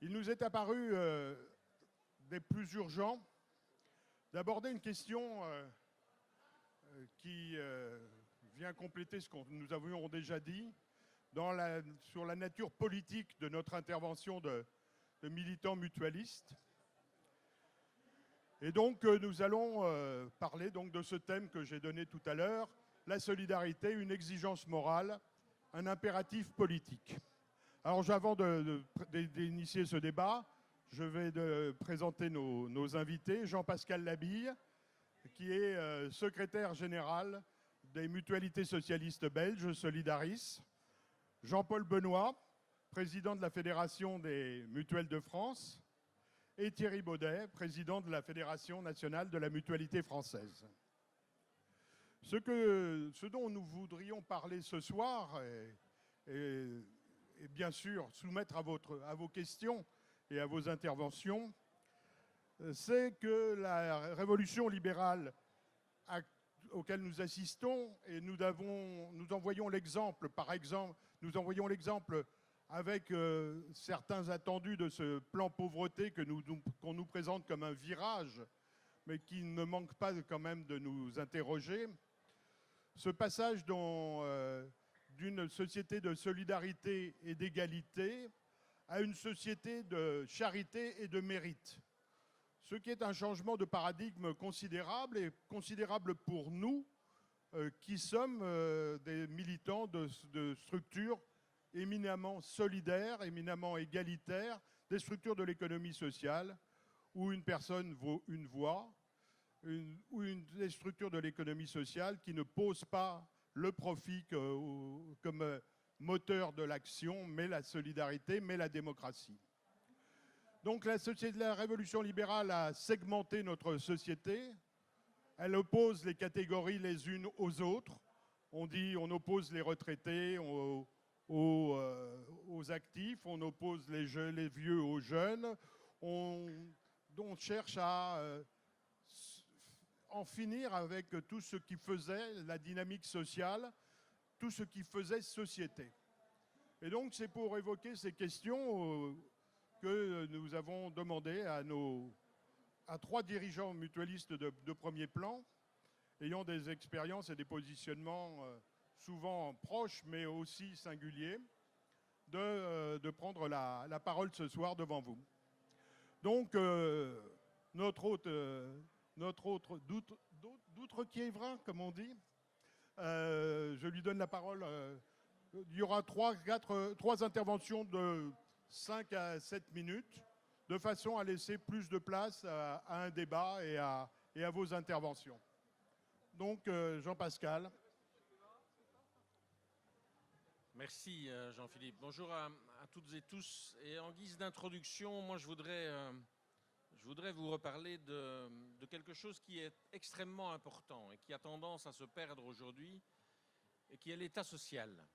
Il nous est apparu des plus urgents d'aborder une question qui vient compléter ce que nous avions déjà dit sur la nature politique de notre intervention de militants mutualistes. Et donc nous allons parler donc, de ce thème que j'ai donné tout à l'heure, la solidarité, une exigence morale, un impératif politique. Alors avant d'initier ce débat, je vais présenter nos invités. Jean-Pascal Labille, qui est secrétaire général des mutualités socialistes belges, Solidaris. Jean-Paul Benoît, président de la Fédération des mutuelles de France. Et Thierry Baudet, président de la Fédération nationale de la mutualité française. Ce dont nous voudrions parler ce soir, et bien sûr soumettre à vos questions et à vos interventions, c'est que la révolution libérale auquel nous assistons, et nous en voyons l'exemple, avec certains attendus de ce plan pauvreté qu'on nous présente comme un virage, mais qui ne manque pas quand même de nous interroger. Ce passage d'une société de solidarité et d'égalité à une société de charité et de mérite. Ce qui est un changement de paradigme considérable, et considérable pour nous, qui sommes des militants de structures éminemment solidaires, éminemment égalitaires, des structures de l'économie sociale, où une personne vaut une voix, des structures de l'économie sociale qui ne posent pas le profit comme moteur de l'action, mais la solidarité, mais la démocratie. Donc la révolution libérale a segmenté notre société. Elle oppose les catégories les unes aux autres. On oppose les retraités aux actifs, on oppose les vieux aux jeunes. On cherche à en finir avec tout ce qui faisait la dynamique sociale, tout ce qui faisait société. Et donc c'est pour évoquer ces questions que nous avons demandé à 3 dirigeants mutualistes de premier plan, ayant des expériences et des positionnements souvent proches, mais aussi singuliers, de prendre la parole ce soir devant vous. Donc, notre hôte d'outre-Kiévrin, comme on dit, je lui donne la parole. Il y aura 3 interventions de 5 à 7 minutes, de façon à laisser plus de place à un débat et à vos interventions. Donc, Jean-Pascal. Merci Jean-Philippe. Bonjour à toutes et tous. Et en guise d'introduction, moi je voudrais vous reparler de quelque chose qui est extrêmement important et qui a tendance à se perdre aujourd'hui, et qui est l'État social.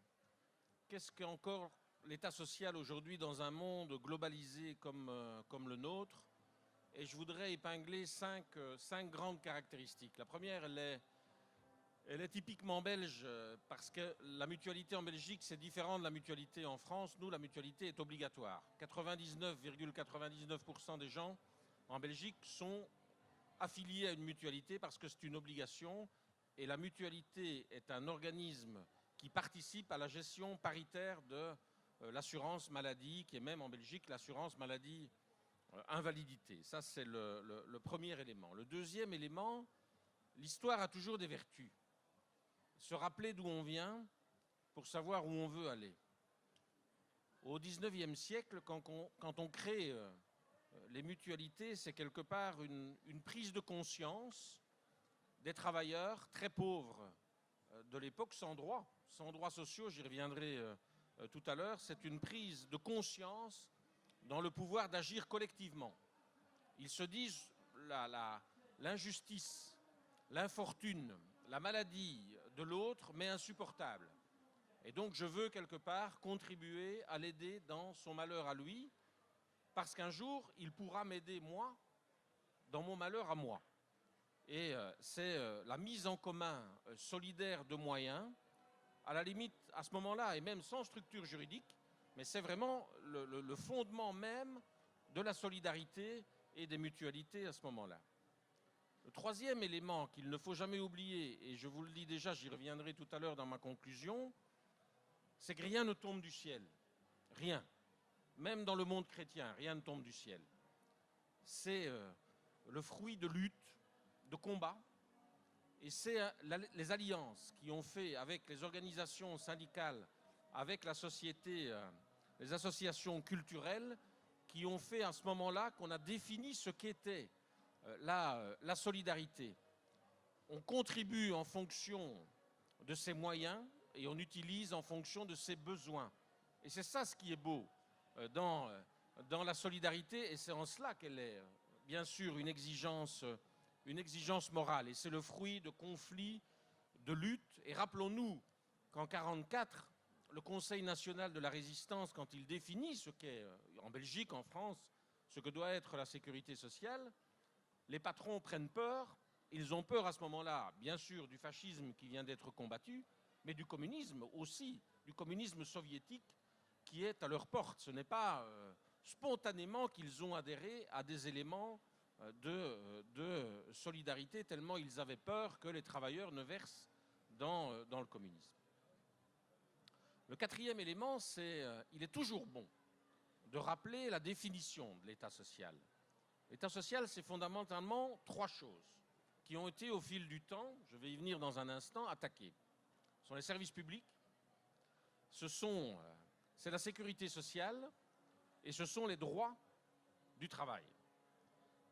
Qu'est-ce qu'encore l'État social aujourd'hui dans un monde globalisé comme le nôtre? Et je voudrais épingler cinq grandes caractéristiques. La première, elle est typiquement belge, parce que la mutualité en Belgique, c'est différent de la mutualité en France. Nous, la mutualité est obligatoire. 99,99% des gens en Belgique sont affiliés à une mutualité parce que c'est une obligation. Et la mutualité est un organisme qui participe à la gestion paritaire de l'assurance maladie, qui est même en Belgique l'assurance maladie invalidité. Ça, c'est le premier élément. Le deuxième élément, l'histoire a toujours des vertus. Se rappeler d'où on vient pour savoir où on veut aller. Au XIXe siècle, quand on crée les mutualités, c'est quelque part une prise de conscience des travailleurs très pauvres de l'époque, sans droits sociaux, j'y reviendrai tout à l'heure. C'est une prise de conscience dans le pouvoir d'agir collectivement. Ils se disent l'injustice, l'infortune, la maladie de l'autre m'est insupportable. Et donc je veux quelque part contribuer à l'aider dans son malheur à lui, parce qu'un jour, il pourra m'aider moi dans mon malheur à moi. Et c'est la mise en commun solidaire de moyens, à la limite, à ce moment-là, et même sans structure juridique, mais c'est vraiment le fondement même de la solidarité et des mutualités à ce moment-là. Le troisième élément qu'il ne faut jamais oublier, et je vous le dis déjà, j'y reviendrai tout à l'heure dans ma conclusion, c'est que rien ne tombe du ciel. Rien. Même dans le monde chrétien, rien ne tombe du ciel. C'est le fruit de luttes, de combats, et c'est les alliances qui ont fait avec les organisations syndicales, avec la société, les associations culturelles, qui ont fait à ce moment-là qu'on a défini ce qu'était la solidarité. On contribue en fonction de ses moyens et on utilise en fonction de ses besoins. Et c'est ça ce qui est beau dans la solidarité, et c'est en cela qu'elle est bien sûr une exigence morale. Et c'est le fruit de conflits, de luttes. Et rappelons-nous qu'en 1944, le Conseil national de la résistance, quand il définit ce qu'est, en Belgique, en France, ce que doit être la sécurité sociale, les patrons prennent peur. Ils ont peur à ce moment-là, bien sûr, du fascisme qui vient d'être combattu, mais du communisme aussi, du communisme soviétique qui est à leur porte. Ce n'est pas spontanément qu'ils ont adhéré à des éléments de solidarité, tellement ils avaient peur que les travailleurs ne versent dans le communisme. Le quatrième élément, c'est il est toujours bon de rappeler la définition de l'État social. L'État social, c'est fondamentalement trois choses qui ont été au fil du temps, je vais y venir dans un instant, attaquées. Ce sont les services publics, c'est la sécurité sociale et ce sont les droits du travail.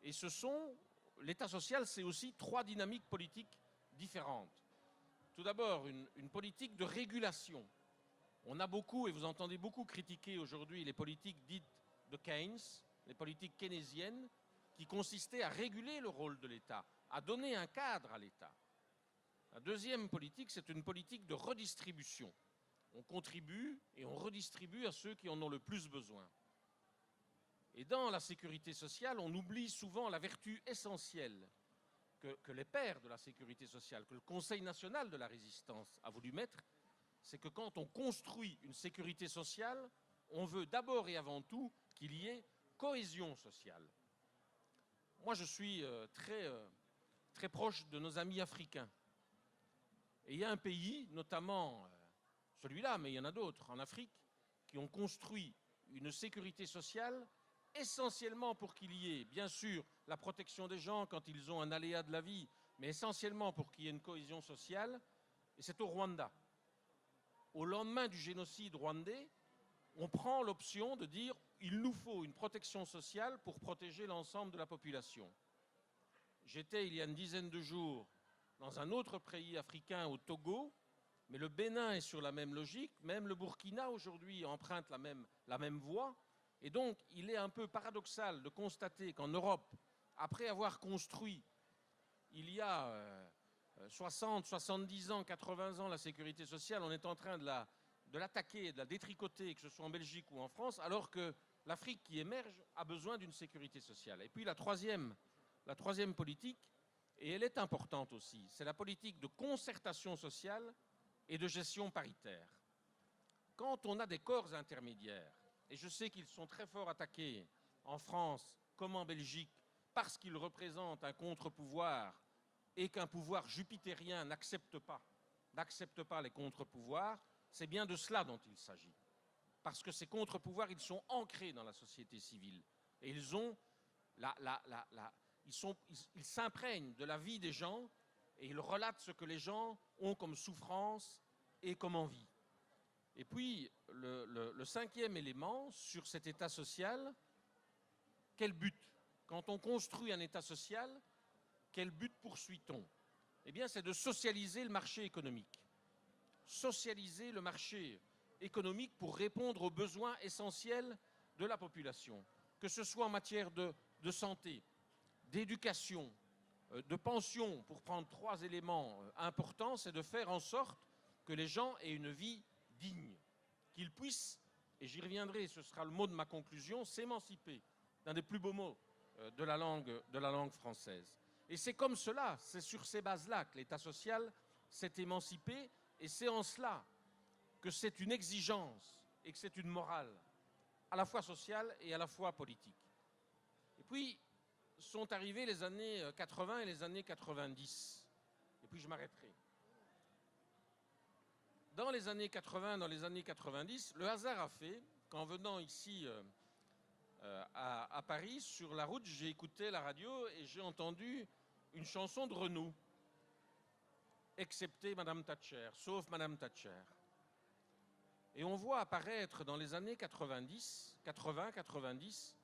Et l'État social, c'est aussi trois dynamiques politiques différentes. Tout d'abord, une politique de régulation. On a beaucoup, et vous entendez beaucoup critiquer aujourd'hui les politiques dites de Keynes, les politiques keynésiennes, qui consistaient à réguler le rôle de l'État, à donner un cadre à l'État. La deuxième politique, c'est une politique de redistribution. On contribue et on redistribue à ceux qui en ont le plus besoin. Et dans la sécurité sociale, on oublie souvent la vertu essentielle que les pères de la sécurité sociale, que le Conseil national de la résistance a voulu mettre, c'est que quand on construit une sécurité sociale, on veut d'abord et avant tout qu'il y ait cohésion sociale. Moi, je suis très proche de nos amis africains. Et il y a un pays, notamment celui-là, mais il y en a d'autres en Afrique, qui ont construit une sécurité sociale essentiellement pour qu'il y ait, bien sûr, la protection des gens quand ils ont un aléa de la vie, mais essentiellement pour qu'il y ait une cohésion sociale, et c'est au Rwanda. Au lendemain du génocide rwandais, on prend l'option de dire il nous faut une protection sociale pour protéger l'ensemble de la population. J'étais il y a une dizaine de jours dans un autre pays africain, au Togo, mais le Bénin est sur la même logique, même le Burkina aujourd'hui emprunte la même voie. Et donc, il est un peu paradoxal de constater qu'en Europe, après avoir construit, il y a 60, 70 ans, 80 ans, la sécurité sociale, on est en train de l'attaquer, de la détricoter, que ce soit en Belgique ou en France, alors que l'Afrique qui émerge a besoin d'une sécurité sociale. Et puis la troisième politique, et elle est importante aussi, c'est la politique de concertation sociale et de gestion paritaire. Quand on a des corps intermédiaires, et je sais qu'ils sont très fort attaqués en France comme en Belgique, parce qu'ils représentent un contre-pouvoir et qu'un pouvoir jupitérien n'accepte pas les contre-pouvoirs, c'est bien de cela dont il s'agit. Parce que ces contre-pouvoirs, ils sont ancrés dans la société civile. Et ils s'imprègnent de la vie des gens et ils relatent ce que les gens ont comme souffrance et comme envie. Et puis, le cinquième élément sur cet État social, quel but? Quand on construit un État social, quel but poursuit-on? Eh bien, c'est de socialiser le marché économique. Socialiser le marché économique pour répondre aux besoins essentiels de la population, que ce soit en matière de santé, d'éducation, de pension, pour prendre trois éléments importants, c'est de faire en sorte que les gens aient une vie digne, qu'ils puissent, et j'y reviendrai, ce sera le mot de ma conclusion, s'émanciper d'un des plus beaux mots de la langue française. Et c'est comme cela, c'est sur ces bases-là que l'État social s'est émancipé, et c'est en cela que c'est une exigence et que c'est une morale, à la fois sociale et à la fois politique. Et puis sont arrivées les années 80 et les années 90. Et puis je m'arrêterai. Dans les années 80, dans les années 90, le hasard a fait qu'en venant ici à Paris, sur la route, j'ai écouté la radio et j'ai entendu une chanson de Renaud, excepté Madame Thatcher, sauf Madame Thatcher. Et on voit apparaître dans les années 80-90,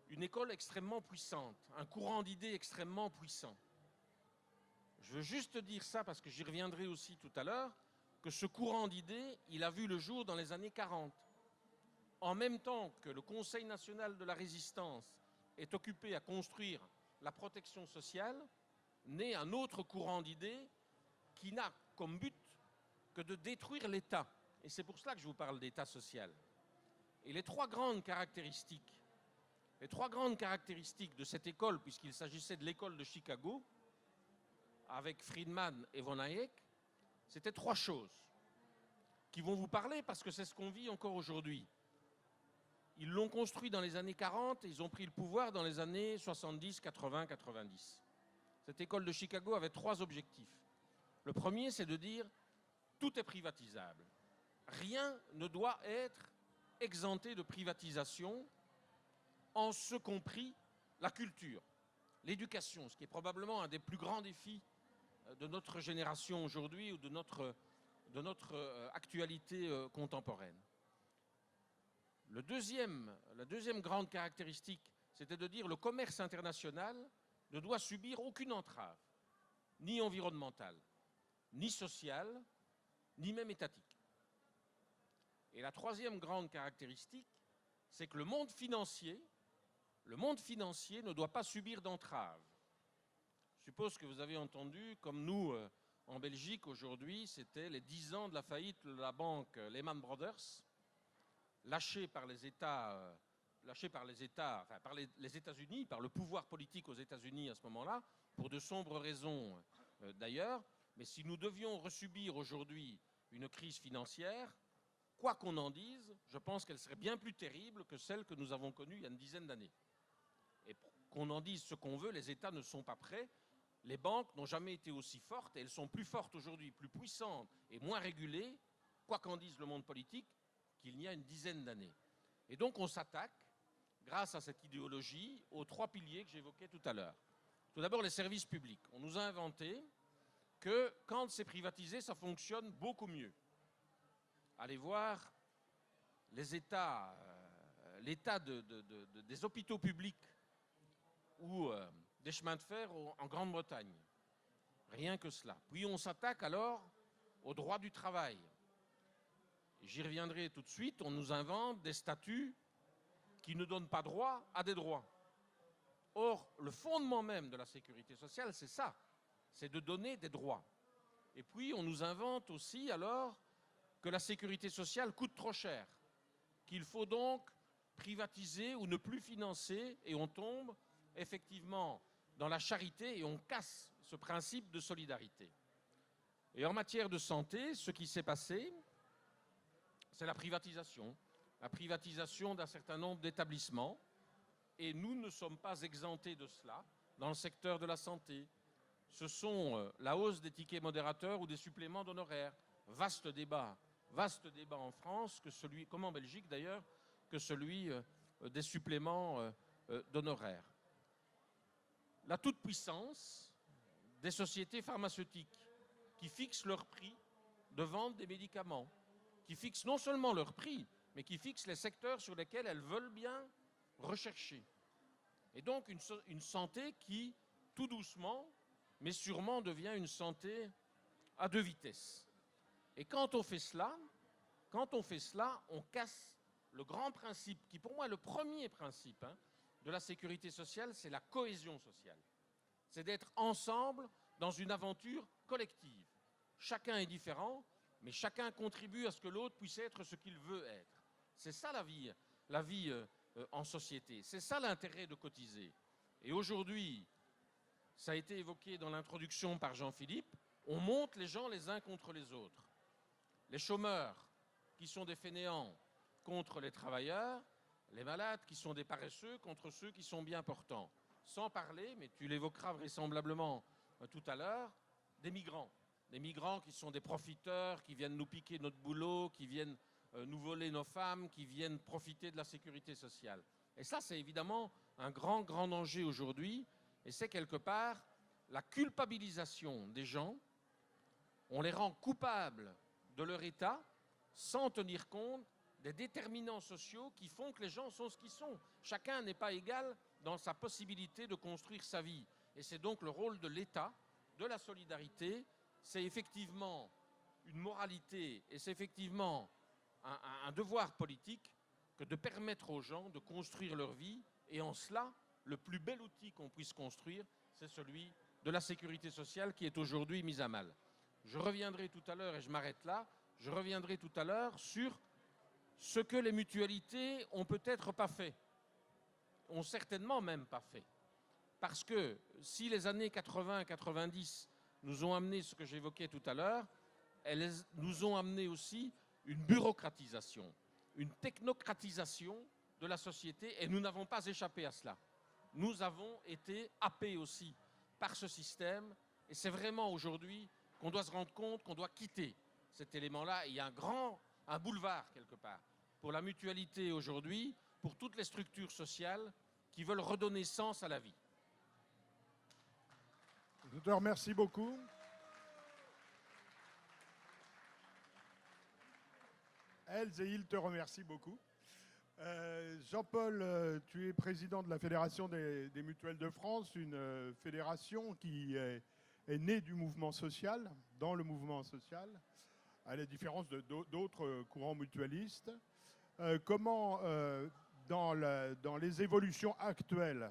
une école extrêmement puissante, un courant d'idées extrêmement puissant. Je veux juste dire ça parce que j'y reviendrai aussi tout à l'heure, que ce courant d'idées, il a vu le jour dans les années 40. En même temps que le Conseil national de la résistance est occupé à construire la protection sociale, naît un autre courant d'idées qui n'a comme but que de détruire l'État. Et c'est pour cela que je vous parle d'État social. Et les trois grandes caractéristiques de cette école, puisqu'il s'agissait de l'école de Chicago, avec Friedman et von Hayek, c'était trois choses qui vont vous parler parce que c'est ce qu'on vit encore aujourd'hui. Ils l'ont construit dans les années 40 et ils ont pris le pouvoir dans les années 70, 80, 90. Cette école de Chicago avait trois objectifs. Le premier, c'est de dire tout est privatisable. Rien ne doit être exempté de privatisation, en ce compris la culture, l'éducation, ce qui est probablement un des plus grands défis de notre génération aujourd'hui ou de notre actualité contemporaine. La deuxième grande caractéristique, c'était de dire que le commerce international ne doit subir aucune entrave, ni environnementale, ni sociale, ni même étatique. Et la troisième grande caractéristique, c'est que le monde financier ne doit pas subir d'entrave. Je suppose que vous avez entendu, comme nous en Belgique aujourd'hui, c'était les 10 ans de la faillite de la banque Lehman Brothers, lâchée par les États-Unis, par le pouvoir politique aux États-Unis à ce moment-là, pour de sombres raisons d'ailleurs. Mais si nous devions resubir aujourd'hui une crise financière, quoi qu'on en dise, je pense qu'elle serait bien plus terrible que celle que nous avons connue il y a une dizaine d'années. Et qu'on en dise ce qu'on veut, les États ne sont pas prêts. Les banques n'ont jamais été aussi fortes et elles sont plus fortes aujourd'hui, plus puissantes et moins régulées, quoi qu'en dise le monde politique, qu'il n'y a une dizaine d'années. Et donc on s'attaque, grâce à cette idéologie, aux trois piliers que j'évoquais tout à l'heure. Tout d'abord, les services publics. On nous a inventé que quand c'est privatisé, ça fonctionne beaucoup mieux. Allez voir l'état des hôpitaux publics ou des chemins de fer en Grande-Bretagne. Rien que cela. Puis on s'attaque alors au droit du travail. J'y reviendrai tout de suite. On nous invente des statuts qui ne donnent pas droit à des droits. Or, le fondement même de la sécurité sociale, c'est ça. C'est de donner des droits. Et puis, on nous invente aussi alors que la sécurité sociale coûte trop cher, qu'il faut donc privatiser ou ne plus financer, et on tombe effectivement dans la charité et on casse ce principe de solidarité. Et en matière de santé, ce qui s'est passé, c'est la privatisation d'un certain nombre d'établissements, et nous ne sommes pas exemptés de cela dans le secteur de la santé. Ce sont la hausse des tickets modérateurs ou des suppléments d'honoraires. Vaste débat en France, comme en Belgique d'ailleurs, que celui des suppléments d'honoraires. La toute-puissance des sociétés pharmaceutiques qui fixent leur prix de vente des médicaments, qui fixent non seulement leur prix, mais qui fixent les secteurs sur lesquels elles veulent bien rechercher. Et donc une santé qui, tout doucement, mais sûrement devient une santé à deux vitesses. Et quand on fait cela, on casse le grand principe, qui pour moi est le premier principe de la sécurité sociale, c'est la cohésion sociale. C'est d'être ensemble dans une aventure collective. Chacun est différent, mais chacun contribue à ce que l'autre puisse être ce qu'il veut être. C'est ça la vie en société. C'est ça l'intérêt de cotiser. Et aujourd'hui, ça a été évoqué dans l'introduction par Jean-Philippe, on monte les gens les uns contre les autres. Les chômeurs, qui sont des fainéants, contre les travailleurs, les malades qui sont des paresseux contre ceux qui sont bien portants. Sans parler, mais tu l'évoqueras vraisemblablement tout à l'heure, des migrants. Des migrants qui sont des profiteurs, qui viennent nous piquer notre boulot, qui viennent nous voler nos femmes, qui viennent profiter de la sécurité sociale. Et ça, c'est évidemment un grand, grand danger aujourd'hui. Et c'est quelque part la culpabilisation des gens. On les rend coupables de leur état sans tenir compte des déterminants sociaux qui font que les gens sont ce qu'ils sont. Chacun n'est pas égal dans sa possibilité de construire sa vie. Et c'est donc le rôle de l'État, de la solidarité. C'est effectivement une moralité et c'est effectivement un devoir politique que de permettre aux gens de construire leur vie. Et en cela, le plus bel outil qu'on puisse construire, c'est celui de la sécurité sociale qui est aujourd'hui mise à mal. Je reviendrai tout à l'heure, et je m'arrête là, je reviendrai tout à l'heure sur ce que les mutualités ont peut-être pas fait, ont certainement même pas fait. Parce que si les années 80-90 nous ont amené ce que j'évoquais tout à l'heure, elles nous ont amené aussi une bureaucratisation, une technocratisation de la société, et nous n'avons pas échappé à cela. Nous avons été happés aussi par ce système, et c'est vraiment aujourd'hui qu'on doit se rendre compte qu'on doit quitter cet élément-là. Il y a un boulevard quelque part pour la mutualité aujourd'hui, pour toutes les structures sociales qui veulent redonner sens à la vie. Je te remercie beaucoup. Elles et ils te remercient beaucoup. Jean-Paul, tu es président de la Fédération des mutuelles de France, une fédération qui est née du mouvement social, dans le mouvement social, à la différence d'autres courants mutualistes. Comment, dans les évolutions actuelles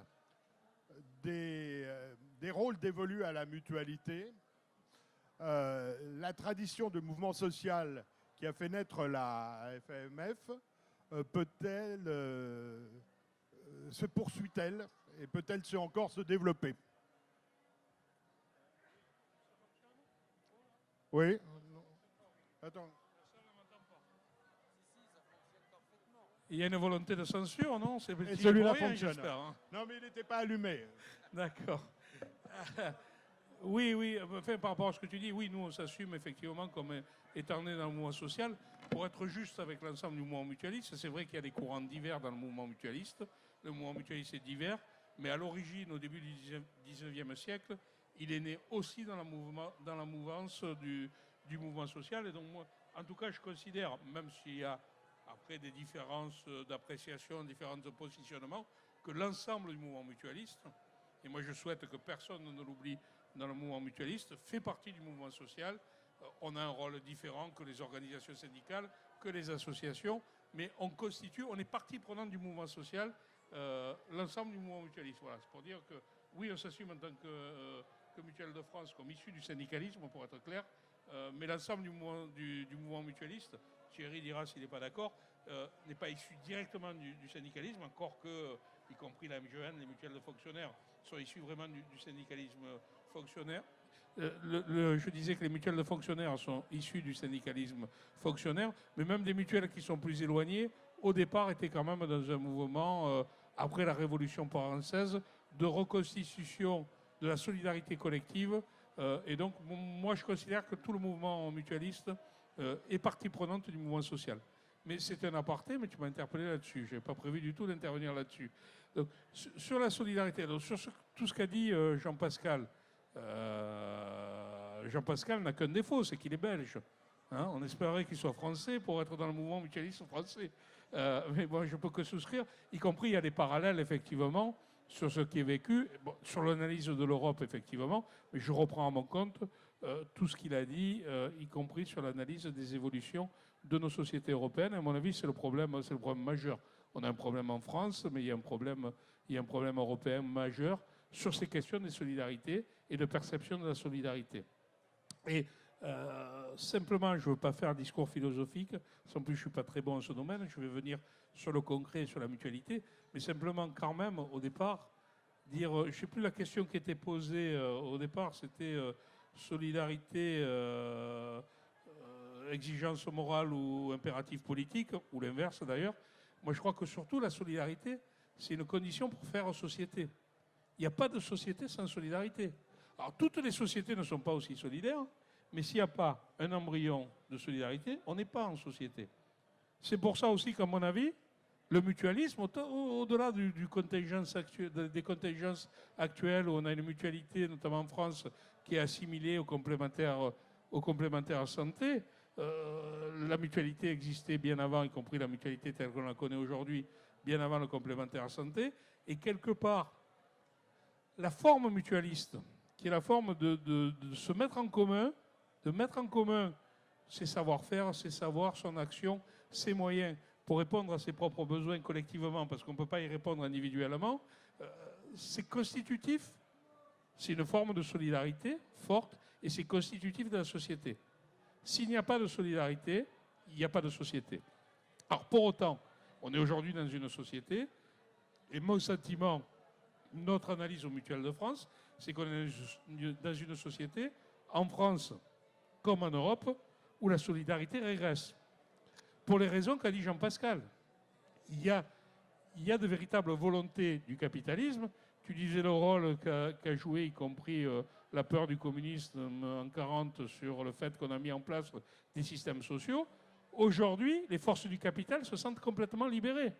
des rôles dévolus à la mutualité, la tradition de mouvement social qui a fait naître la FAMF peut-elle se poursuit-elle et peut-elle encore se développer? Oui. Attends. Il y a une volonté de censure, non? Et celui-là rien, fonctionne. Hein. Non, mais il n'était pas allumé. D'accord. Oui, enfin, par rapport à ce que tu dis, oui, nous, on s'assume effectivement comme étant né dans le mouvement social. Pour être juste avec l'ensemble du mouvement mutualiste, c'est vrai qu'il y a des courants divers dans le mouvement mutualiste. Le mouvement mutualiste est divers, mais à l'origine, au début du 19e siècle, il est né aussi dans la mouvance du mouvement social. Et donc, moi, en tout cas, je considère, même s'il y a après des différences d'appréciation, différents positionnements, que l'ensemble du mouvement mutualiste, et moi je souhaite que personne ne l'oublie dans le mouvement mutualiste, fait partie du mouvement social. On a un rôle différent que les organisations syndicales, que les associations, mais on est partie prenante du mouvement social, l'ensemble du mouvement mutualiste. Voilà, c'est pour dire que oui, on s'assume en tant que Mutuelle de France comme issue du syndicalisme, pour être clair, mais l'ensemble du mouvement mutualiste, Thierry dira s'il n'est pas d'accord, n'est pas issu directement du syndicalisme, encore que, y compris la MGN, les mutuelles de fonctionnaires, sont issues vraiment du syndicalisme fonctionnaire. Je disais que les mutuelles de fonctionnaires sont issues du syndicalisme fonctionnaire, mais même des mutuelles qui sont plus éloignées, au départ, étaient quand même dans un mouvement, après la Révolution française, de reconstitution de la solidarité collective. Et donc, moi, je considère que tout le mouvement mutualiste est partie prenante du mouvement social. Mais c'est un aparté, mais tu m'as interpellé là-dessus. Je n'avais pas prévu du tout d'intervenir là-dessus. Sur la solidarité, donc, sur tout ce qu'a dit Jean-Pascal, Jean-Pascal n'a qu'un défaut, c'est qu'il est belge. Hein, on espérait qu'il soit français pour être dans le mouvement mutualiste français. Mais bon, je ne peux que souscrire, y compris il y a des parallèles, effectivement, sur ce qui est vécu, bon, sur l'analyse de l'Europe, effectivement, mais je reprends à mon compte tout ce qu'il a dit, y compris sur l'analyse des évolutions de nos sociétés européennes. À mon avis, c'est le problème majeur. On a un problème en France, mais il y a un problème européen majeur sur ces questions de solidarité et de perception de la solidarité. Et simplement, je ne veux pas faire un discours philosophique, en plus je ne suis pas très bon en ce domaine, je vais venir sur le concret, sur la mutualité, mais simplement quand même, au départ, dire, je ne sais plus la question qui était posée au départ, c'était solidarité, exigence morale ou impératif politique, ou l'inverse d'ailleurs, Moi, je crois que surtout la solidarité, c'est une condition pour faire société. Il n'y a pas de société sans solidarité. Alors, toutes les sociétés ne sont pas aussi solidaires, mais s'il n'y a pas un embryon de solidarité, on n'est pas en société. C'est pour ça aussi qu'à mon avis, le mutualisme, au-delà des contingences actuelles, où on a une mutualité, notamment en France, qui est assimilée aux complémentaires santé, la mutualité existait bien avant, y compris la mutualité telle qu'on la connaît aujourd'hui, bien avant le complémentaire santé. Et quelque part, la forme mutualiste, qui est la forme de se mettre en commun, de mettre en commun ses savoir-faire, ses savoirs, son action, ses moyens, pour répondre à ses propres besoins collectivement, parce qu'on ne peut pas y répondre individuellement, c'est constitutif, c'est une forme de solidarité forte, et c'est constitutif de la société. S'il n'y a pas de solidarité, il n'y a pas de société. Alors pour autant, on est aujourd'hui dans une société, et mon sentiment, notre analyse au Mutuelle de France, c'est qu'on est dans une société, en France comme en Europe, où la solidarité régresse. Pour les raisons qu'a dit Jean-Pascal. Il y a de véritables volontés du capitalisme. Tu disais le rôle qu'a joué, y compris la peur du communisme en 1940 sur le fait qu'on a mis en place des systèmes sociaux. Aujourd'hui, les forces du capital se sentent complètement libérées.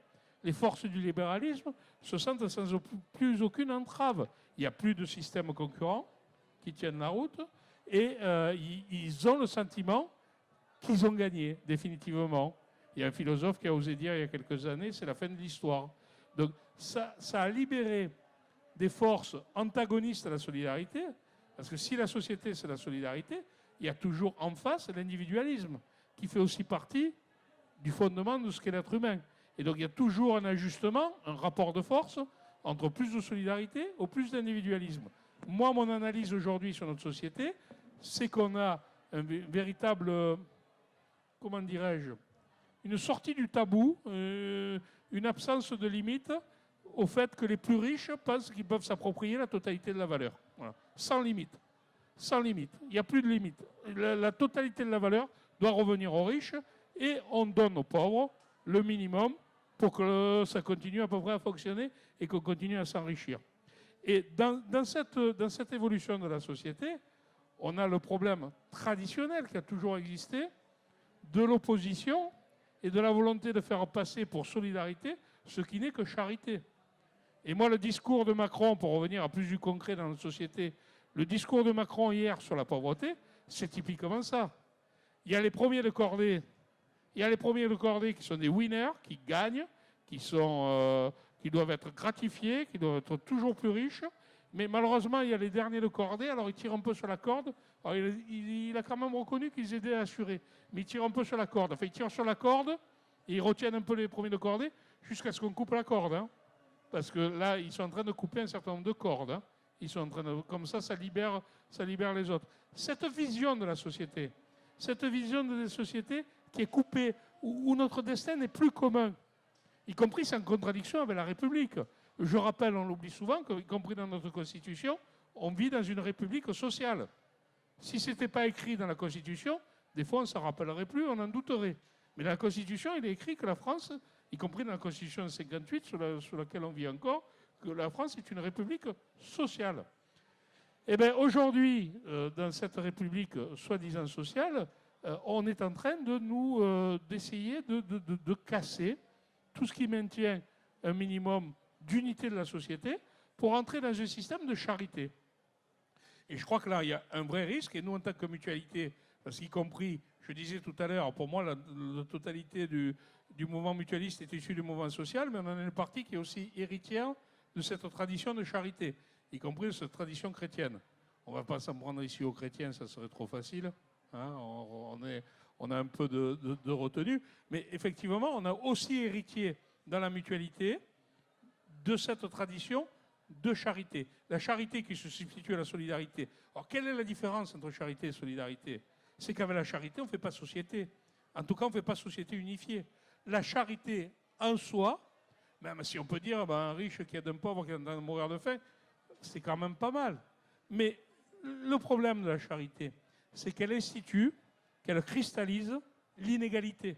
Les forces du libéralisme se sentent sans plus aucune entrave. Il n'y a plus de système concurrent qui tiennent la route et ils ont le sentiment qu'ils ont gagné, définitivement. Il y a un philosophe qui a osé dire il y a quelques années, c'est la fin de l'histoire. Donc ça a libéré des forces antagonistes à la solidarité, parce que si la société c'est la solidarité, il y a toujours en face l'individualisme, qui fait aussi partie du fondement de ce qu'est l'être humain. Et donc il y a toujours un ajustement, un rapport de force entre plus de solidarité ou plus d'individualisme. Moi, mon analyse aujourd'hui sur notre société, c'est qu'on a un véritable, comment dirais-je, une sortie du tabou, une absence de limite au fait que les plus riches pensent qu'ils peuvent s'approprier la totalité de la valeur. Voilà. Sans limite. Sans limite. Il n'y a plus de limite. La totalité de la valeur doit revenir aux riches et on donne aux pauvres le minimum pour que ça continue à peu près à fonctionner et qu'on continue à s'enrichir. Et dans cette évolution de la société, on a le problème traditionnel qui a toujours existé de l'opposition et de la volonté de faire passer pour solidarité ce qui n'est que charité. Et moi, le discours de Macron, pour revenir à plus du concret dans notre société, le discours de Macron hier sur la pauvreté, c'est typiquement ça. Il y a les premiers de cordée, qui sont des winners, qui gagnent, qui doivent être gratifiés, qui doivent être toujours plus riches. Mais malheureusement, il y a les derniers de cordée, alors ils tirent un peu sur la corde. Alors il a quand même reconnu qu'ils aidaient à assurer. Mais ils tirent un peu sur la corde. Enfin, ils tirent sur la corde et ils retiennent un peu les premiers de cordée jusqu'à ce qu'on coupe la corde. Hein. Parce que là, ils sont en train de couper un certain nombre de cordes. Hein. Ils sont en train de, comme ça libère les autres. Cette vision de la société qui est coupée, où notre destin n'est plus commun, y compris c'est en contradiction avec la République. Je rappelle, on l'oublie souvent, qu'y compris dans notre Constitution, on vit dans une République sociale. Si ce n'était pas écrit dans la Constitution, des fois on ne s'en rappellerait plus, on en douterait. Mais dans la Constitution, il est écrit que la France, y compris dans la Constitution de 58, sur laquelle on vit encore, que la France est une République sociale. Eh bien, aujourd'hui, dans cette République soi-disant sociale, on est en train d'essayer de casser tout ce qui maintient un minimum d'unité de la société pour entrer dans un système de charité. Et je crois que là, il y a un vrai risque, et nous, en tant que mutualité, parce qu'y compris, je disais tout à l'heure, pour moi, la totalité du mouvement mutualiste est issue du mouvement social, mais on en a une partie qui est aussi héritière de cette tradition de charité, y compris de cette tradition chrétienne. On ne va pas s'en prendre ici aux chrétiens, ça serait trop facile. Hein, on a un peu de retenue, mais effectivement, on a aussi héritier dans la mutualité de cette tradition de charité. La charité qui se substitue à la solidarité. Alors, quelle est la différence entre charité et solidarité? C'est qu'avec la charité, on ne fait pas société. En tout cas, on ne fait pas société unifiée. La charité en soi, même si on peut dire un riche qui aide un pauvre qui est en train de mourir de faim, c'est quand même pas mal. Mais le problème de la charité, c'est qu'elle institue, qu'elle cristallise l'inégalité.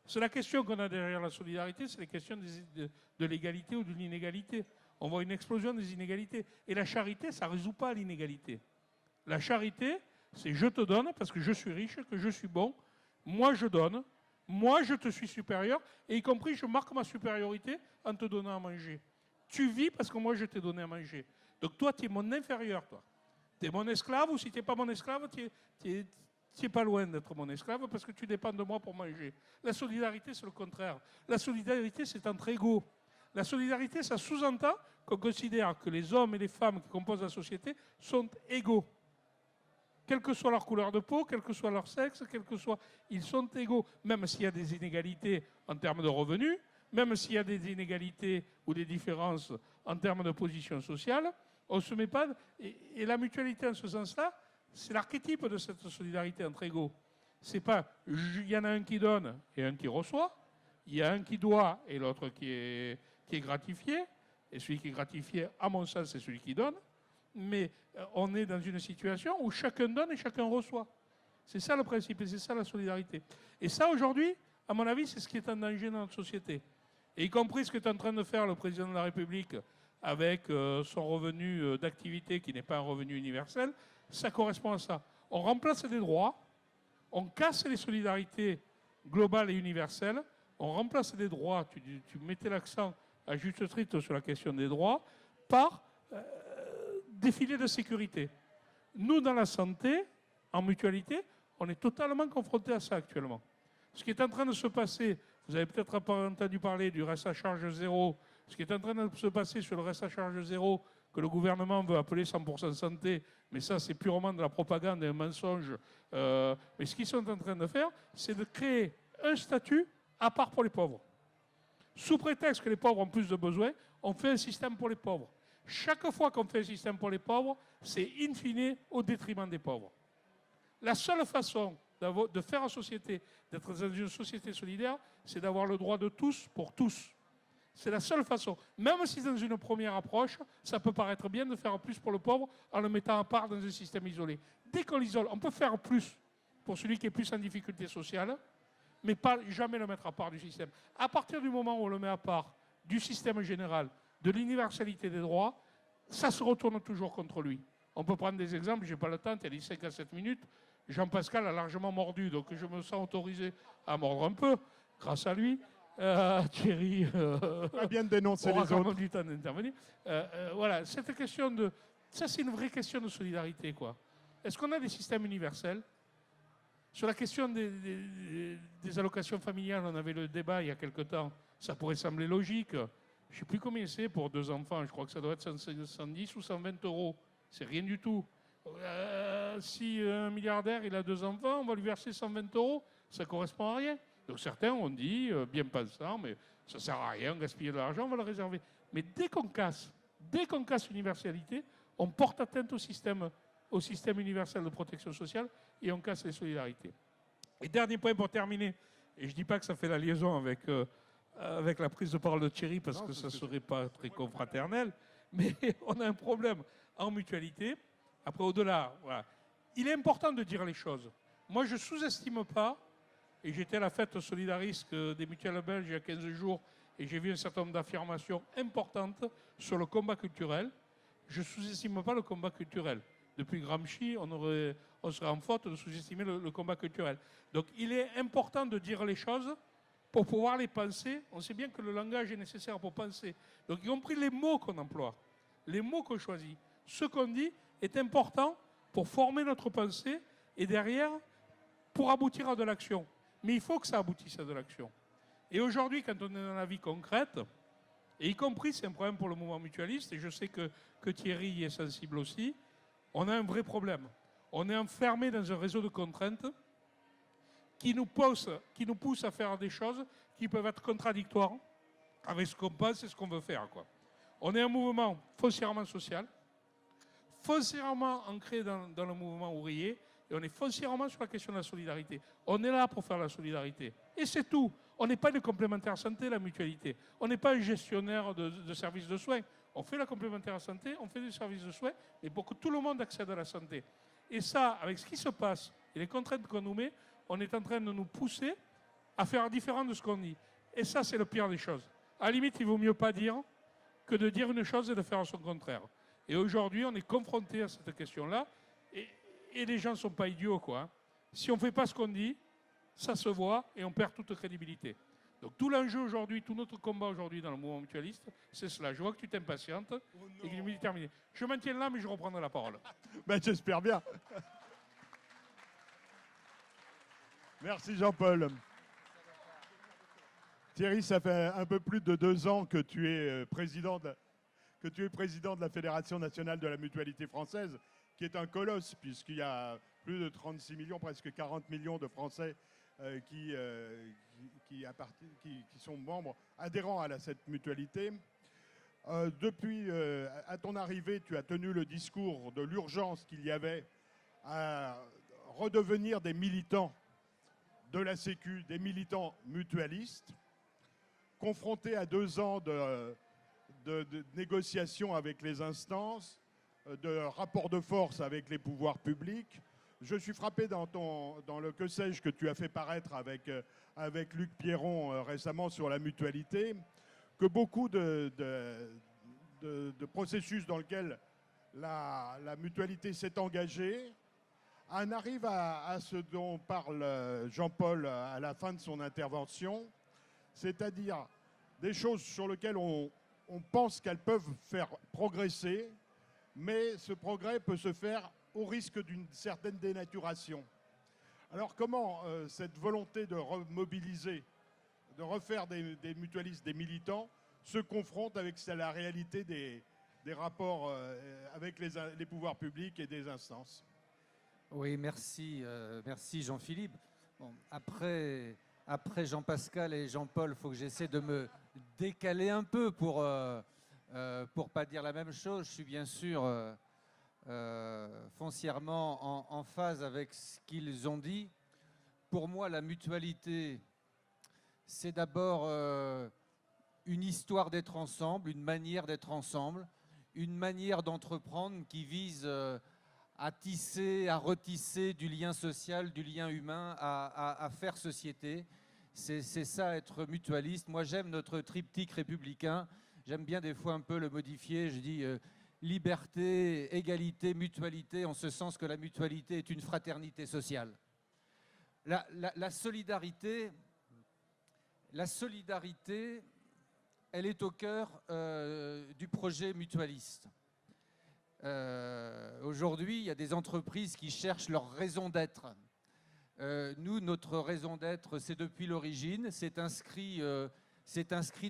C'est la question qu'on a derrière la solidarité, c'est la question de l'égalité ou de l'inégalité. On voit une explosion des inégalités. Et la charité, ça ne résout pas l'inégalité. La charité, c'est je te donne parce que je suis riche, que je suis bon. Moi, je donne. Moi, je te suis supérieur. Et y compris, je marque ma supériorité en te donnant à manger. Tu vis parce que moi, je t'ai donné à manger. Donc toi, tu es mon inférieur, toi. Tu es mon esclave, ou si tu n'es pas mon esclave, tu n'es pas loin d'être mon esclave parce que tu dépends de moi pour manger. La solidarité, c'est le contraire. La solidarité, c'est entre égaux. La solidarité, ça sous-entend qu'on considère que les hommes et les femmes qui composent la société sont égaux. Quelle que soit leur couleur de peau, quel que soit leur sexe, ils sont égaux. Même s'il y a des inégalités en termes de revenus, même s'il y a des inégalités ou des différences en termes de position sociale, on ne se met pas... Et la mutualité, en ce sens-là, c'est l'archétype de cette solidarité entre égaux. C'est pas, il y en a un qui donne et un qui reçoit, il y a un qui doit et l'autre qui est gratifié, et celui qui est gratifié, à mon sens, c'est celui qui donne, mais on est dans une situation où chacun donne et chacun reçoit. C'est ça le principe et c'est ça la solidarité. Et ça, aujourd'hui, à mon avis, c'est ce qui est en danger dans notre société. Et y compris ce qu'est en train de faire le président de la République avec son revenu d'activité qui n'est pas un revenu universel, ça correspond à ça. On remplace des droits, on casse les solidarités globales et universelles, on remplace des droits, tu mettais l'accent à juste titre sur la question des droits, par des filets de sécurité. Nous, dans la santé, en mutualité, on est totalement confrontés à ça actuellement. Ce qui est en train de se passer, vous avez peut-être entendu parler du reste à charge zéro, ce qui est en train de se passer sur le reste à charge zéro, que le gouvernement veut appeler 100% santé, mais ça c'est purement de la propagande et un mensonge. Mais ce qu'ils sont en train de faire, c'est de créer un statut à part pour les pauvres. Sous prétexte que les pauvres ont plus de besoins, on fait un système pour les pauvres. Chaque fois qu'on fait un système pour les pauvres, c'est in fine au détriment des pauvres. La seule façon de faire en société, d'être dans une société solidaire, c'est d'avoir le droit de tous pour tous. C'est la seule façon. Même si dans une première approche, ça peut paraître bien de faire plus pour le pauvre en le mettant à part dans un système isolé. Dès qu'on l'isole, on peut faire plus pour celui qui est plus en difficulté sociale, mais pas jamais le mettre à part du système. À partir du moment où on le met à part du système général, de l'universalité des droits, ça se retourne toujours contre lui. On peut prendre des exemples, je n'ai pas le temps, il y a dit 5 à 7 minutes. Jean-Pascal a largement mordu, donc je me sens autorisé à mordre un peu, grâce à lui. Thierry pas bien de dénoncer les autres. Du temps d'intervenir. Voilà, cette question de... Ça, c'est une vraie question de solidarité, quoi. Est-ce qu'on a des systèmes universels? Sur la question des allocations familiales, on avait le débat il y a quelque temps. Ça pourrait sembler logique. Je ne sais plus combien c'est pour 2 enfants. Je crois que ça doit être 110 ou 120 euros. C'est rien du tout. Si un milliardaire il a 2 enfants, on va lui verser 120 euros. Ça ne correspond à rien. Donc certains ont dit, bien pensant, mais ça ne sert à rien, gaspiller de l'argent, on va le réserver. Mais dès qu'on casse l'universalité, on porte atteinte au système universel de protection sociale et on casse les solidarités. Et dernier point pour terminer, et je ne dis pas que ça fait la liaison avec la prise de parole de Thierry, parce que ça ne serait pas très confraternel, mais on a un problème en mutualité. Après, au-delà, voilà. Il est important de dire les choses. Moi, je ne sous-estime pas, et j'étais à la fête solidariste des mutuelles belges il y a 15 jours, et j'ai vu un certain nombre d'affirmations importantes sur le combat culturel. Je ne sous-estime pas le combat culturel. Depuis Gramsci, on serait en faute de sous-estimer le combat culturel. Donc il est important de dire les choses pour pouvoir les penser. On sait bien que le langage est nécessaire pour penser. Donc y compris les mots qu'on emploie, les mots qu'on choisit. Ce qu'on dit est important pour former notre pensée et derrière, pour aboutir à de l'action. Mais il faut que ça aboutisse à de l'action. Et aujourd'hui, quand on est dans la vie concrète, et y compris, c'est un problème pour le mouvement mutualiste, et je sais que Thierry y est sensible aussi, on a un vrai problème. On est enfermé dans un réseau de contraintes qui nous pousse à faire des choses qui peuvent être contradictoires avec ce qu'on pense et ce qu'on veut faire, quoi. On est un mouvement foncièrement social, foncièrement ancré dans le mouvement ouvrier, et on est foncièrement sur la question de la solidarité. On est là pour faire la solidarité. Et c'est tout. On n'est pas une complémentaire santé, la mutualité. On n'est pas un gestionnaire de services de soins. On fait la complémentaire santé, on fait des services de soins, mais pour que tout le monde accède à la santé. Et ça, avec ce qui se passe et les contraintes qu'on nous met, on est en train de nous pousser à faire différent de ce qu'on dit. Et ça, c'est le pire des choses. À la limite, il vaut mieux pas dire que de dire une chose et de faire son contraire. Et aujourd'hui, on est confronté à cette question-là, et les gens ne sont pas idiots, quoi. Si on ne fait pas ce qu'on dit, ça se voit et on perd toute crédibilité. Donc tout l'enjeu aujourd'hui, tout notre combat aujourd'hui dans le mouvement mutualiste, c'est cela. Je vois que tu t'impatientes et que je me dis terminé. Je maintiens là, mais je reprendrai la parole. Ben, j'espère bien. Merci Jean-Paul. Thierry, ça fait un peu plus de 2 ans que tu es président de la Fédération nationale de la mutualité française, qui est un colosse, puisqu'il y a plus de 36 millions, presque 40 millions de Français qui sont membres, adhérents à cette mutualité. Depuis, à ton arrivée, tu as tenu le discours de l'urgence qu'il y avait à redevenir des militants de la Sécu, des militants mutualistes, confrontés à 2 ans de négociations avec les instances, de rapports de force avec les pouvoirs publics. Je suis frappé dans le que sais-je que tu as fait paraître avec Luc Pierron récemment sur la mutualité, que beaucoup de processus dans lesquels la mutualité s'est engagée en arrive à ce dont parle Jean-Paul à la fin de son intervention, c'est-à-dire des choses sur lesquelles on pense qu'elles peuvent faire progresser, mais ce progrès peut se faire au risque d'une certaine dénaturation. Alors comment cette volonté de remobiliser, de refaire des mutualistes, des militants, se confronte avec la réalité des rapports avec les pouvoirs publics et des instances? Oui, merci, merci Jean-Philippe. Bon, après Jean-Pascal et Jean-Paul, il faut que j'essaie de me décaler un peu pour pas dire la même chose. Je suis bien sûr foncièrement en phase avec ce qu'ils ont dit. Pour moi, la mutualité, c'est d'abord une histoire d'être ensemble, une manière d'être ensemble, une manière d'entreprendre qui vise à tisser, à retisser du lien social, du lien humain, à faire société. C'est ça, être mutualiste. Moi, j'aime notre triptyque républicain. J'aime bien des fois un peu le modifier. Je dis liberté, égalité, mutualité, en ce sens que la mutualité est une fraternité sociale. La solidarité, elle est au cœur du projet mutualiste. Aujourd'hui, il y a des entreprises qui cherchent leur raison d'être. Nous, notre raison d'être, c'est depuis l'origine, c'est inscrit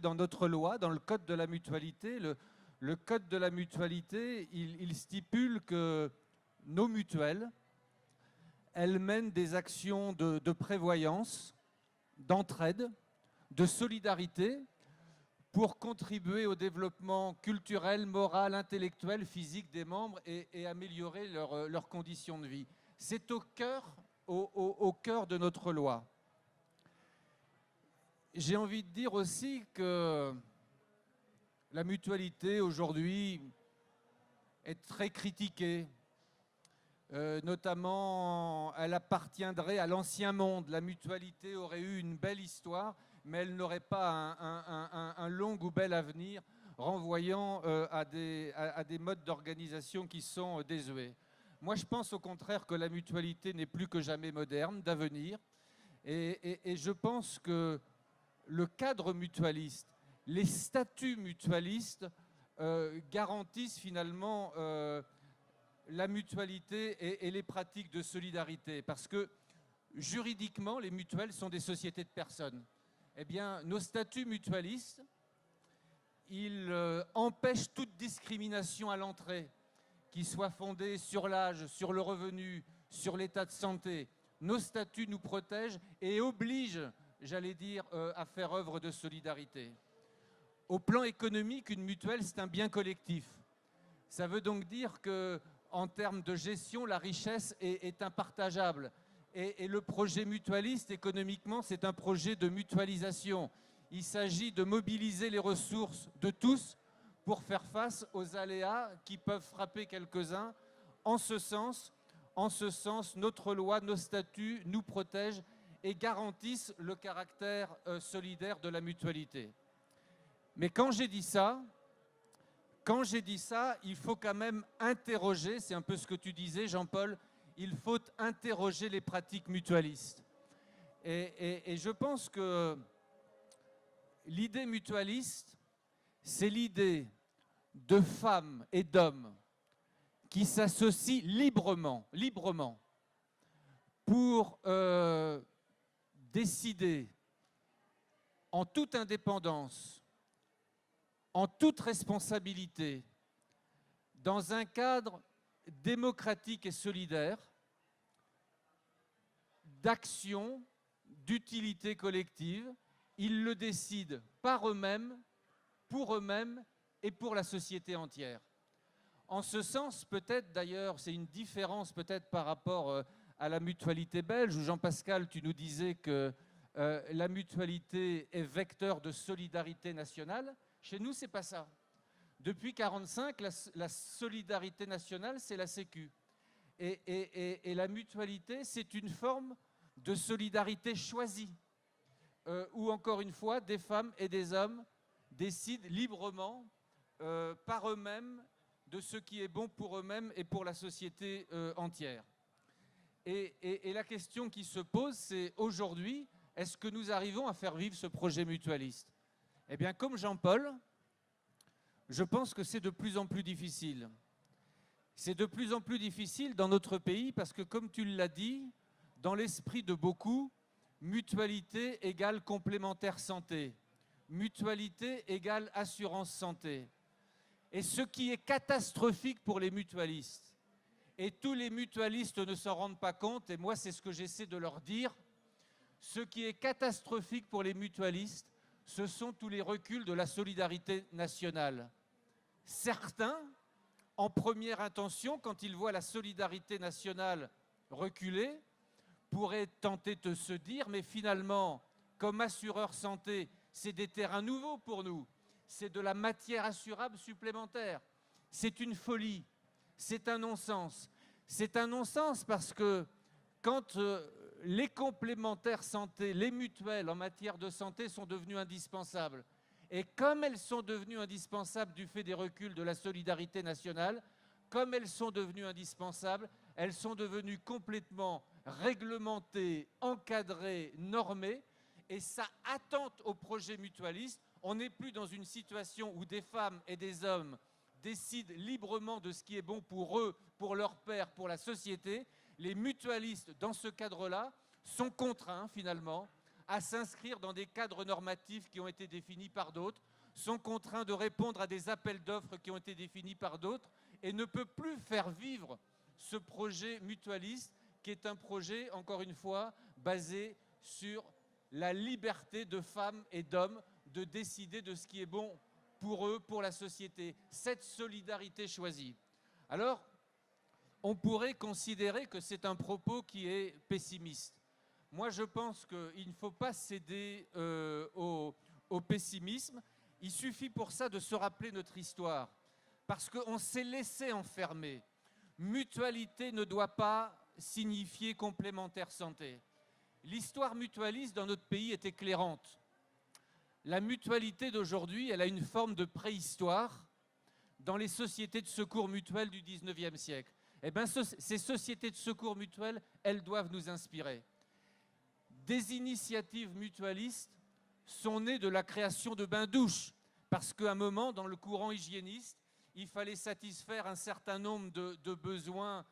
dans notre loi, dans le Code de la mutualité. Le Code de la mutualité, il stipule que nos mutuelles, elles mènent des actions de prévoyance, d'entraide, de solidarité, pour contribuer au développement culturel, moral, intellectuel, physique des membres et améliorer leurs conditions de vie. C'est au cœur de notre loi. J'ai envie de dire aussi que la mutualité aujourd'hui est très critiquée. Notamment, elle appartiendrait à l'ancien monde. La mutualité aurait eu une belle histoire, mais elle n'aurait pas un long ou bel avenir, renvoyant à des modes d'organisation qui sont désuets. Moi, je pense au contraire que la mutualité n'est plus que jamais moderne, d'avenir, et je pense que le cadre mutualiste, les statuts mutualistes garantissent finalement la mutualité et les pratiques de solidarité, parce que juridiquement, les mutuelles sont des sociétés de personnes. Eh bien, nos statuts mutualistes, ils empêchent toute discrimination à l'entrée, qui soit fondée sur l'âge, sur le revenu, sur l'état de santé. Nos statuts nous protègent et obligent, j'allais dire, à faire œuvre de solidarité. Au plan économique, une mutuelle, c'est un bien collectif. Ça veut donc dire qu'en termes de gestion, la richesse est impartageable. Et le projet mutualiste, économiquement, c'est un projet de mutualisation. Il s'agit de mobiliser les ressources de tous pour faire face aux aléas qui peuvent frapper quelques-uns. En ce sens, notre loi, nos statuts nous protègent et garantissent le caractère solidaire de la mutualité. Mais quand j'ai dit ça, il faut quand même interroger, c'est un peu ce que tu disais, Jean-Paul, il faut interroger les pratiques mutualistes. Et je pense que l'idée mutualiste, c'est l'idée de femmes et d'hommes qui s'associent librement pour décider en toute indépendance, en toute responsabilité, dans un cadre démocratique et solidaire, d'action, d'utilité collective. Ils le décident par eux-mêmes, pour eux-mêmes et pour la société entière. En ce sens, peut-être d'ailleurs, c'est une différence peut-être par rapport à la mutualité belge, où Jean-Pascal, tu nous disais que la mutualité est vecteur de solidarité nationale. Chez nous, ce n'est pas ça. Depuis 1945, la solidarité nationale, c'est la Sécu. Et la mutualité, c'est une forme de solidarité choisie, où, encore une fois, des femmes et des hommes décident librement, par eux-mêmes, de ce qui est bon pour eux-mêmes et pour la société entière. Et la question qui se pose, c'est aujourd'hui, est-ce que nous arrivons à faire vivre ce projet mutualiste? Eh bien, comme Jean-Paul, je pense que c'est de plus en plus difficile. C'est de plus en plus difficile dans notre pays parce que, comme tu l'as dit, dans l'esprit de beaucoup, mutualité égale complémentaire santé, mutualité égale assurance santé. Et ce qui est catastrophique pour les mutualistes, et tous les mutualistes ne s'en rendent pas compte, et moi c'est ce que j'essaie de leur dire, ce qui est catastrophique pour les mutualistes, ce sont tous les reculs de la solidarité nationale. Certains, en première intention, quand ils voient la solidarité nationale reculer, pourraient tenter de se dire, mais finalement, comme assureur santé, c'est des terrains nouveaux pour nous, c'est de la matière assurable supplémentaire. C'est une folie, c'est un non-sens. C'est un non-sens parce que quand les complémentaires santé, les mutuelles en matière de santé sont devenues indispensables, et comme elles sont devenues indispensables du fait des reculs de la solidarité nationale, comme elles sont devenues indispensables, elles sont devenues complètement réglementées, encadrées, normées, et ça attente au projet mutualiste. On n'est plus dans une situation où des femmes et des hommes décident librement de ce qui est bon pour eux, pour leur père, pour la société. Les mutualistes, dans ce cadre-là, sont contraints finalement à s'inscrire dans des cadres normatifs qui ont été définis par d'autres, sont contraints de répondre à des appels d'offres qui ont été définis par d'autres, et ne peut plus faire vivre ce projet mutualiste qui est un projet, encore une fois, basé sur la liberté de femmes et d'hommes de décider de ce qui est bon pour eux, pour la société, cette solidarité choisie. Alors, on pourrait considérer que c'est un propos qui est pessimiste. Moi, je pense qu'il ne faut pas céder au pessimisme. Il suffit pour ça de se rappeler notre histoire, parce qu'on s'est laissé enfermer. Mutualité ne doit pas signifier complémentaire santé. L'histoire mutualiste dans notre pays est éclairante. La mutualité d'aujourd'hui, elle a une forme de préhistoire dans les sociétés de secours mutuels du 19e siècle. Eh bien, ces sociétés de secours mutuels, elles doivent nous inspirer. Des initiatives mutualistes sont nées de la création de bains-douches, parce qu'à un moment, dans le courant hygiéniste, il fallait satisfaire un certain nombre de besoins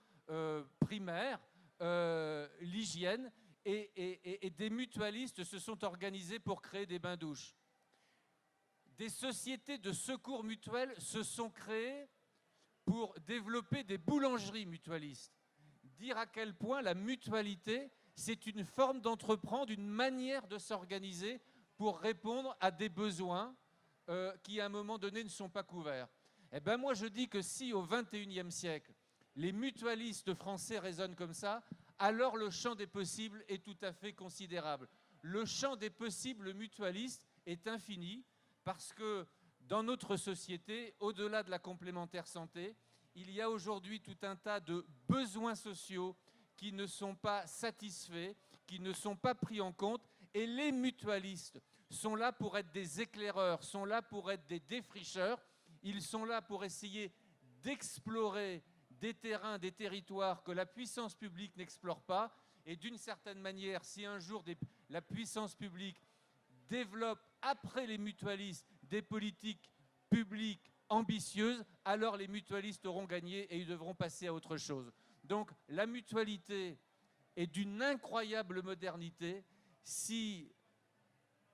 primaires, l'hygiène, et des mutualistes se sont organisés pour créer des bains-douches. Des sociétés de secours mutuels se sont créées pour développer des boulangeries mutualistes. Dire à quel point la mutualité, c'est une forme d'entreprendre, une manière de s'organiser pour répondre à des besoins qui, à un moment donné, ne sont pas couverts. Eh bien, moi, je dis que si, au XXIe siècle, les mutualistes français raisonnent comme ça, alors le champ des possibles est tout à fait considérable. Le champ des possibles mutualistes est infini parce que dans notre société, au-delà de la complémentaire santé, il y a aujourd'hui tout un tas de besoins sociaux qui ne sont pas satisfaits, qui ne sont pas pris en compte. Et les mutualistes sont là pour être des éclaireurs, sont là pour être des défricheurs. Ils sont là pour essayer d'explorer des terrains, des territoires que la puissance publique n'explore pas. Et d'une certaine manière, si un jour la puissance publique développe, après les mutualistes, des politiques publiques ambitieuses, alors les mutualistes auront gagné et ils devront passer à autre chose. Donc la mutualité est d'une incroyable modernité si,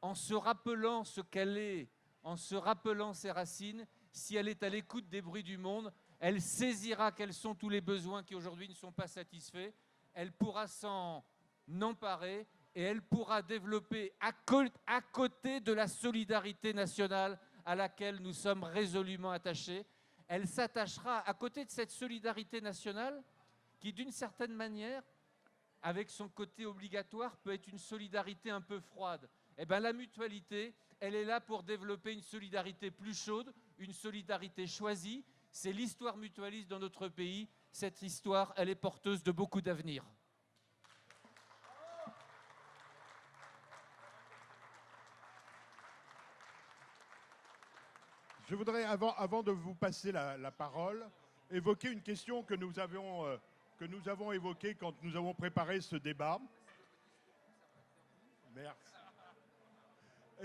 en se rappelant ce qu'elle est, en se rappelant ses racines, si elle est à l'écoute des bruits du monde, elle saisira quels sont tous les besoins qui aujourd'hui ne sont pas satisfaits, elle pourra s'en emparer et elle pourra développer à côté de la solidarité nationale à laquelle nous sommes résolument attachés. Elle s'attachera à côté de cette solidarité nationale qui, d'une certaine manière, avec son côté obligatoire, peut être une solidarité un peu froide. Eh bien, la mutualité, elle est là pour développer une solidarité plus chaude, une solidarité choisie. C'est l'histoire mutualiste dans notre pays. Cette histoire, elle est porteuse de beaucoup d'avenir. Je voudrais, avant de vous passer la parole, évoquer une question que nous avons évoquée quand nous avons préparé ce débat. Merci.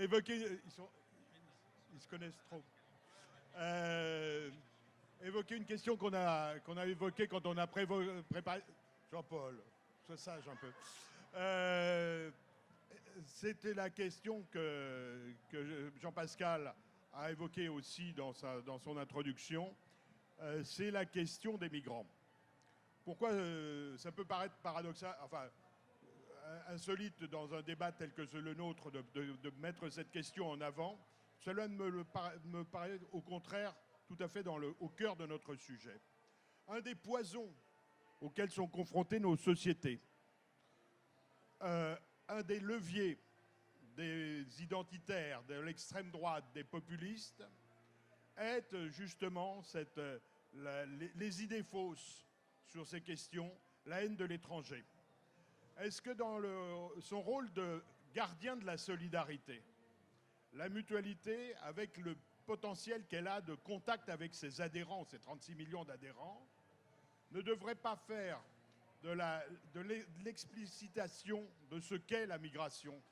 Ils se connaissent trop. Évoquer une question qu'on a évoquée quand on a préparé... Jean-Paul, sois sage un peu. C'était la question que Jean-Pascal a évoquée aussi dans son introduction. C'est la question des migrants. Pourquoi ça peut paraître paradoxal, enfin insolite dans un débat tel que le nôtre de mettre cette question en avant. Cela me paraît au contraire tout à fait au cœur de notre sujet. Un des poisons auxquels sont confrontées nos sociétés, un des leviers des identitaires, de l'extrême droite, des populistes, est justement les idées fausses sur ces questions, la haine de l'étranger. Est-ce que dans son rôle de gardien de la solidarité, la mutualité, avec le potentiel qu'elle a de contact avec ses adhérents, ses 36 millions d'adhérents, ne devrait pas faire de l'explicitation de ce qu'est la migration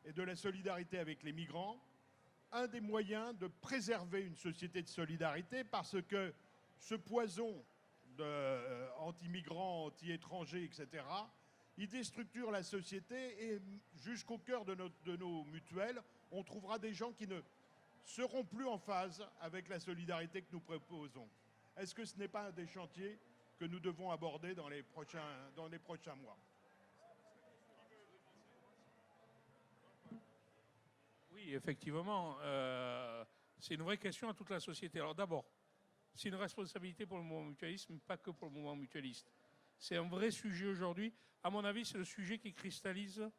et de la solidarité avec les migrants un des moyens de préserver une société de solidarité, parce que ce poison anti-migrants, anti-étrangers, etc., il déstructure la société et jusqu'au cœur de nos mutuelles, on trouvera des gens qui ne seront plus en phase avec la solidarité que nous proposons. Est-ce que ce n'est pas un des chantiers que nous devons aborder dans les prochains mois? Oui, effectivement, c'est une vraie question à toute la société. Alors d'abord, c'est une responsabilité pour le mouvement mutualiste, mais pas que pour le mouvement mutualiste. C'est un vrai sujet aujourd'hui. À mon avis, c'est le sujet qui cristallise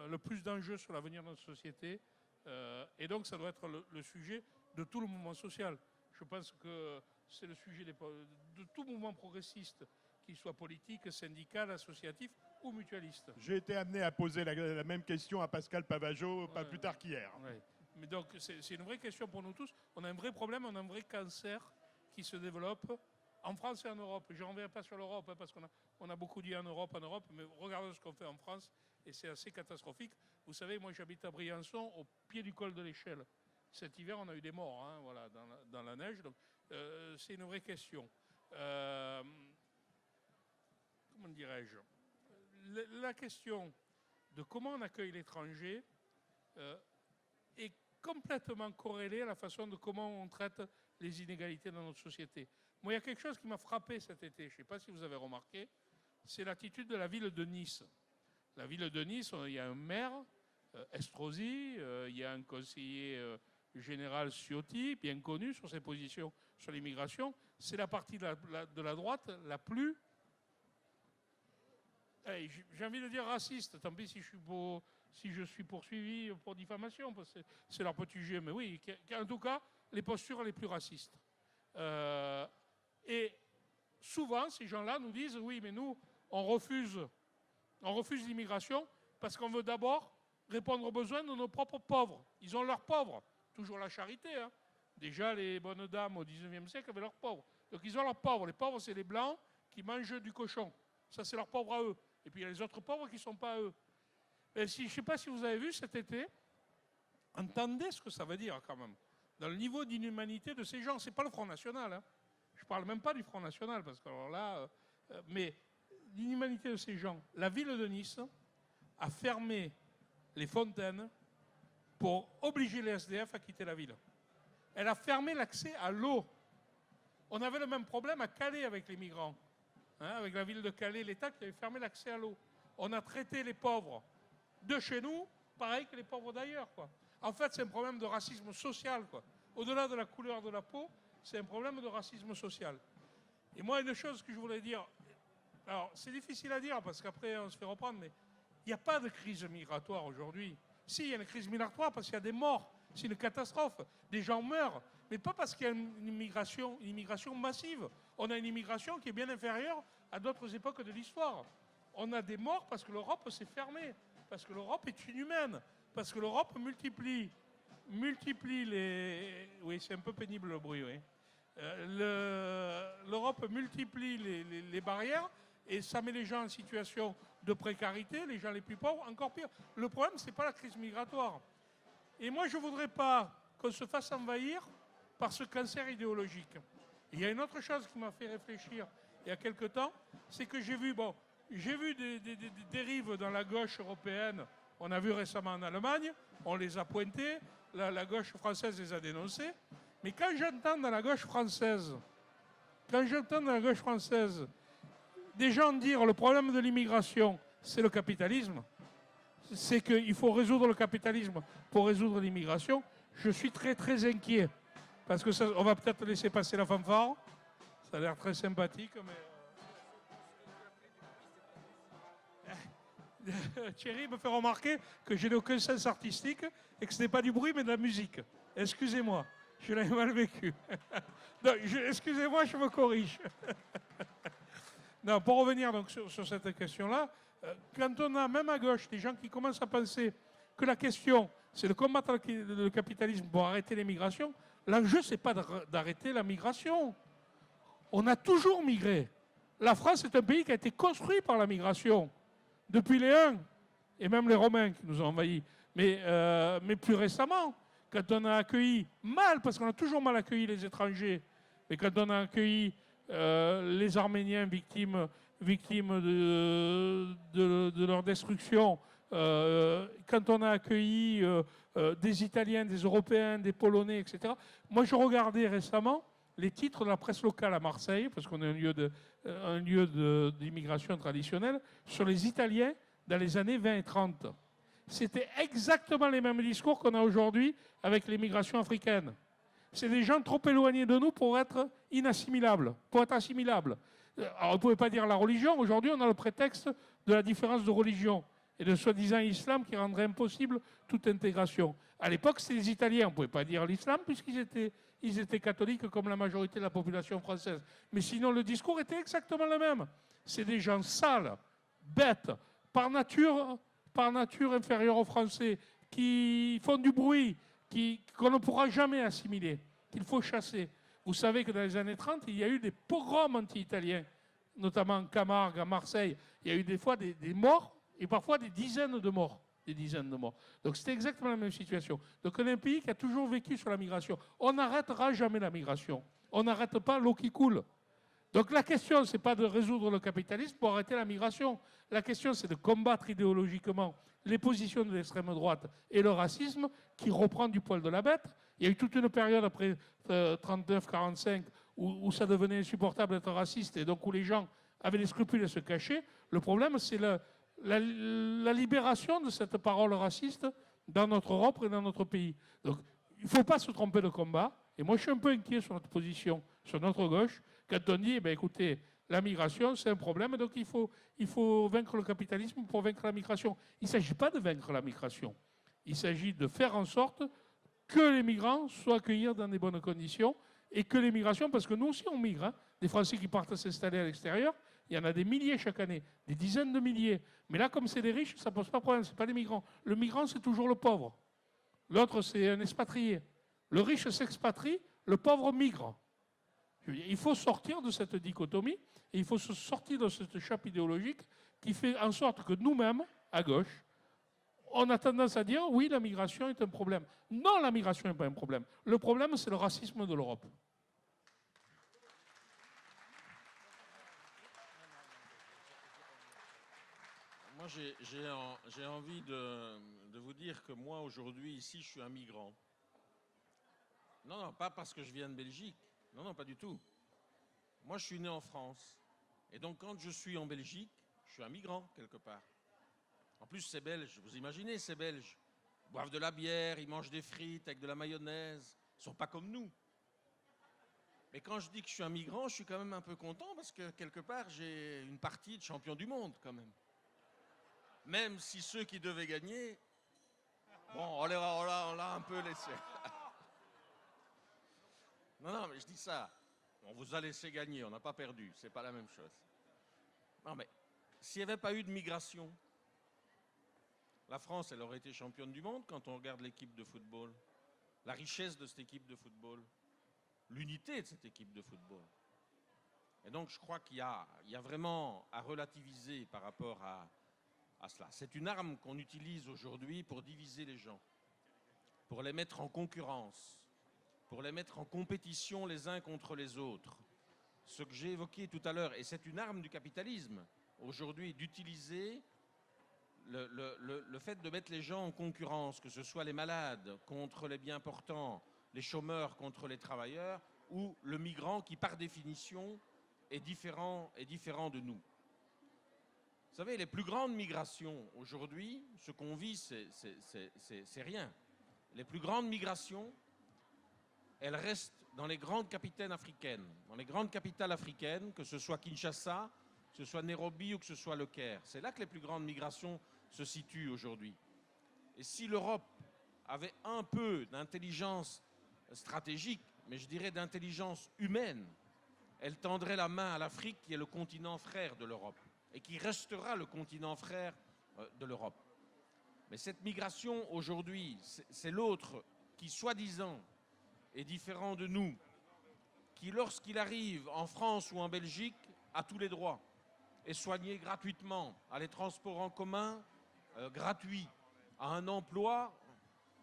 le plus d'enjeux sur l'avenir de notre société. Et donc, ça doit être le sujet de tout le mouvement social. Je pense que c'est le sujet de tout mouvement progressiste, qu'il soit politique, syndical, associatif ou mutualiste. J'ai été amené à poser la même question à Pascal Pavageau, pas plus tard qu'hier. Ouais. Mais donc, c'est une vraie question pour nous tous. On a un vrai problème, on a un vrai cancer qui se développe en France et en Europe. Je ne reviens pas sur l'Europe, hein, parce qu'on a beaucoup dit en Europe, mais regardez ce qu'on fait en France, et c'est assez catastrophique. Vous savez, moi j'habite à Briançon, au pied du col de l'Échelle. Cet hiver, on a eu des morts, hein, voilà, dans la neige. Donc, c'est une vraie question. Comment dirais-je? La question de comment on accueille l'étranger est complètement corrélée à la façon de comment on traite les inégalités dans notre société. Moi, il y a quelque chose qui m'a frappé cet été, je ne sais pas si vous avez remarqué, c'est l'attitude de la ville de Nice. La ville de Nice, il y a un maire, Estrosi, il y a un conseiller général Ciotti, bien connu sur ses positions sur l'immigration. C'est la partie de la droite la plus, j'ai envie de dire raciste, tant pis si je suis poursuivi pour diffamation, parce que c'est leur petit jeu, mais oui, en tout cas, les postures les plus racistes. Et souvent, ces gens-là nous disent, oui, mais nous, on refuse On refuse l'immigration parce qu'on veut d'abord répondre aux besoins de nos propres pauvres. Ils ont leurs pauvres. Toujours la charité. Hein. Déjà, les bonnes dames au 19e siècle avaient leurs pauvres. Donc ils ont leurs pauvres. Les pauvres, c'est les blancs qui mangent du cochon. Ça, c'est leurs pauvres à eux. Et puis il y a les autres pauvres qui ne sont pas à eux. Et je ne sais pas si vous avez vu cet été, entendez ce que ça veut dire quand même. Dans le niveau d'inhumanité de ces gens, ce n'est pas le Front National. Hein. Je ne parle même pas du Front National, parce que alors là, mais l'inhumanité de ces gens. La ville de Nice a fermé les fontaines pour obliger les SDF à quitter la ville. Elle a fermé l'accès à l'eau. On avait le même problème à Calais avec les migrants. Hein, avec la ville de Calais, l'État qui avait fermé l'accès à l'eau. On a traité les pauvres de chez nous, pareil que les pauvres d'ailleurs, quoi. En fait, c'est un problème de racisme social, quoi. Au-delà de la couleur de la peau, c'est un problème de racisme social. Et moi, une chose que je voulais dire, alors c'est difficile à dire parce qu'après on se fait reprendre, mais il n'y a pas de crise migratoire aujourd'hui. Si, il y a une crise migratoire parce qu'il y a des morts, c'est une catastrophe, des gens meurent, mais pas parce qu'il y a une immigration massive. On a une immigration qui est bien inférieure à d'autres époques de l'histoire. On a des morts parce que l'Europe s'est fermée. Parce que l'Europe est inhumaine, parce que l'Europe multiplie les... Oui, c'est un peu pénible le bruit, oui. L'Europe multiplie les barrières et ça met les gens en situation de précarité, les gens les plus pauvres, encore pire. Le problème, ce n'est pas la crise migratoire. Et moi, je ne voudrais pas qu'on se fasse envahir par ce cancer idéologique. Il y a une autre chose qui m'a fait réfléchir il y a quelque temps, c'est que j'ai vu des dérives dans la gauche européenne. On a vu récemment en Allemagne, on les a pointées, la gauche française les a dénoncées. Mais quand j'entends dans la gauche française, des gens dire le problème de l'immigration, c'est le capitalisme, c'est qu'il faut résoudre le capitalisme pour résoudre l'immigration, je suis très très inquiet. Parce que ça, on va peut-être laisser passer la fanfare, ça a l'air très sympathique, mais... Thierry me fait remarquer que je n'ai aucun sens artistique et que ce n'est pas du bruit mais de la musique. Excusez-moi, je l'avais mal vécu. Excusez-moi, je me corrige. Non, pour revenir donc sur cette question-là, quand on a même à gauche des gens qui commencent à penser que la question c'est de combattre le capitalisme pour arrêter l'immigration, l'enjeu c'est pas d'arrêter la migration. On a toujours migré. La France est un pays qui a été construit par la migration. Depuis les Huns, et même les Romains qui nous ont envahis, mais plus récemment, quand on a accueilli mal, parce qu'on a toujours mal accueilli les étrangers, mais quand on a accueilli les Arméniens victimes de leur destruction, quand on a accueilli des Italiens, des Européens, des Polonais, etc. Moi, je regardais récemment les titres de la presse locale à Marseille, parce qu'on est un lieu d'immigration traditionnelle, sur les Italiens dans les années 20 et 30. C'était exactement les mêmes discours qu'on a aujourd'hui avec l'immigration africaine. C'est des gens trop éloignés de nous pour être inassimilables, pour être assimilables. Alors, on ne pouvait pas dire la religion. Aujourd'hui, on a le prétexte de la différence de religion et de soi-disant islam qui rendrait impossible toute intégration. À l'époque, c'était les Italiens. On ne pouvait pas dire l'islam puisqu'ils étaient catholiques comme la majorité de la population française. Mais sinon, le discours était exactement le même. C'est des gens sales, bêtes, par nature inférieurs aux Français, qui font du bruit, qu'on ne pourra jamais assimiler, qu'il faut chasser. Vous savez que dans les années 30, il y a eu des pogroms anti-italiens, notamment en Camargue, à Marseille. Il y a eu des fois des morts, et parfois des dizaines de morts. Donc c'était exactement la même situation. Donc on est un pays qui a toujours vécu sur la migration. On n'arrêtera jamais la migration. On n'arrête pas l'eau qui coule. Donc la question, ce n'est pas de résoudre le capitalisme pour arrêter la migration. La question, c'est de combattre idéologiquement les positions de l'extrême droite et le racisme qui reprend du poil de la bête. Il y a eu toute une période après 39-45 où ça devenait insupportable d'être raciste et donc où les gens avaient les scrupules à se cacher. Le problème, c'est la libération de cette parole raciste dans notre Europe et dans notre pays. Donc il ne faut pas se tromper de combat. Et moi, je suis un peu inquiet sur notre position, sur notre gauche, quand on dit, écoutez, la migration, c'est un problème, donc il faut vaincre le capitalisme pour vaincre la migration. Il ne s'agit pas de vaincre la migration. Il s'agit de faire en sorte que les migrants soient accueillis dans des bonnes conditions et que les migrations, parce que nous aussi on migre, hein, des Français qui partent s'installer à l'extérieur, il y en a des milliers chaque année, des dizaines de milliers. Mais là, comme c'est des riches, ça ne pose pas de problème, ce n'est pas les migrants. Le migrant, c'est toujours le pauvre. L'autre, c'est un expatrié. Le riche s'expatrie, le pauvre migre. Il faut sortir de cette dichotomie, et il faut sortir de cette chape idéologique qui fait en sorte que nous-mêmes, à gauche, on a tendance à dire, oui, la migration est un problème. Non, la migration n'est pas un problème. Le problème, c'est le racisme de l'Europe. Moi, j'ai envie de vous dire que moi, aujourd'hui, ici, je suis un migrant. Non, non, pas parce que je viens de Belgique. Non, non, pas du tout. Moi, je suis né en France. Et donc, quand je suis en Belgique, je suis un migrant, quelque part. En plus, c'est belge. Vous imaginez, c'est belge. Ils boivent de la bière, ils mangent des frites avec de la mayonnaise. Ils ne sont pas comme nous. Mais quand je dis que je suis un migrant, je suis quand même un peu content parce que, quelque part, j'ai une partie de champion du monde, quand même. Même si ceux qui devaient gagner, bon, on l'a un peu laissé. Non, non, mais je dis ça. On vous a laissé gagner, on n'a pas perdu. C'est pas la même chose. Non, mais s'il n'y avait pas eu de migration, la France, elle aurait été championne du monde quand on regarde l'équipe de football. La richesse de cette équipe de football. L'unité de cette équipe de football. Et donc, je crois qu'il y a vraiment à relativiser par rapport à cela. C'est une arme qu'on utilise aujourd'hui pour diviser les gens, pour les mettre en concurrence, pour les mettre en compétition les uns contre les autres. Ce que j'ai évoqué tout à l'heure, et c'est une arme du capitalisme, aujourd'hui, d'utiliser le fait de mettre les gens en concurrence, que ce soit les malades contre les bien portants, les chômeurs contre les travailleurs, ou le migrant qui, par définition, est différent de nous. Vous savez, les plus grandes migrations aujourd'hui, ce qu'on vit, c'est rien. Les plus grandes migrations, elles restent dans les grandes capitales africaines. Dans les grandes capitales africaines, que ce soit Kinshasa, que ce soit Nairobi ou que ce soit le Caire. C'est là que les plus grandes migrations se situent aujourd'hui. Et si l'Europe avait un peu d'intelligence stratégique, mais je dirais d'intelligence humaine, elle tendrait la main à l'Afrique, qui est le continent frère de l'Europe, et qui restera le continent frère de l'Europe. Mais cette migration, aujourd'hui, c'est l'autre qui, soi-disant, est différent de nous, qui, lorsqu'il arrive en France ou en Belgique, a tous les droits, est soigné gratuitement, a les transports en commun gratuits, a un emploi.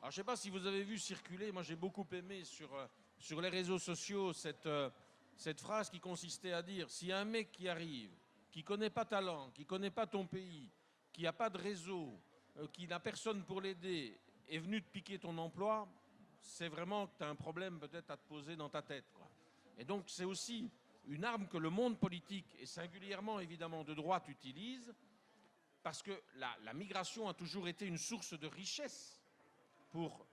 Alors, je ne sais pas si vous avez vu circuler, moi j'ai beaucoup aimé sur les réseaux sociaux cette phrase qui consistait à dire, si un mec qui arrive, qui ne connaît pas ta langue, qui ne connaît pas ton pays, qui n'a pas de réseau, qui n'a personne pour l'aider, est venu te piquer ton emploi, c'est vraiment que tu as un problème peut-être à te poser dans ta tête, quoi. Et donc c'est aussi une arme que le monde politique, et singulièrement évidemment de droite, utilise, parce que la migration a toujours été une source de richesse pour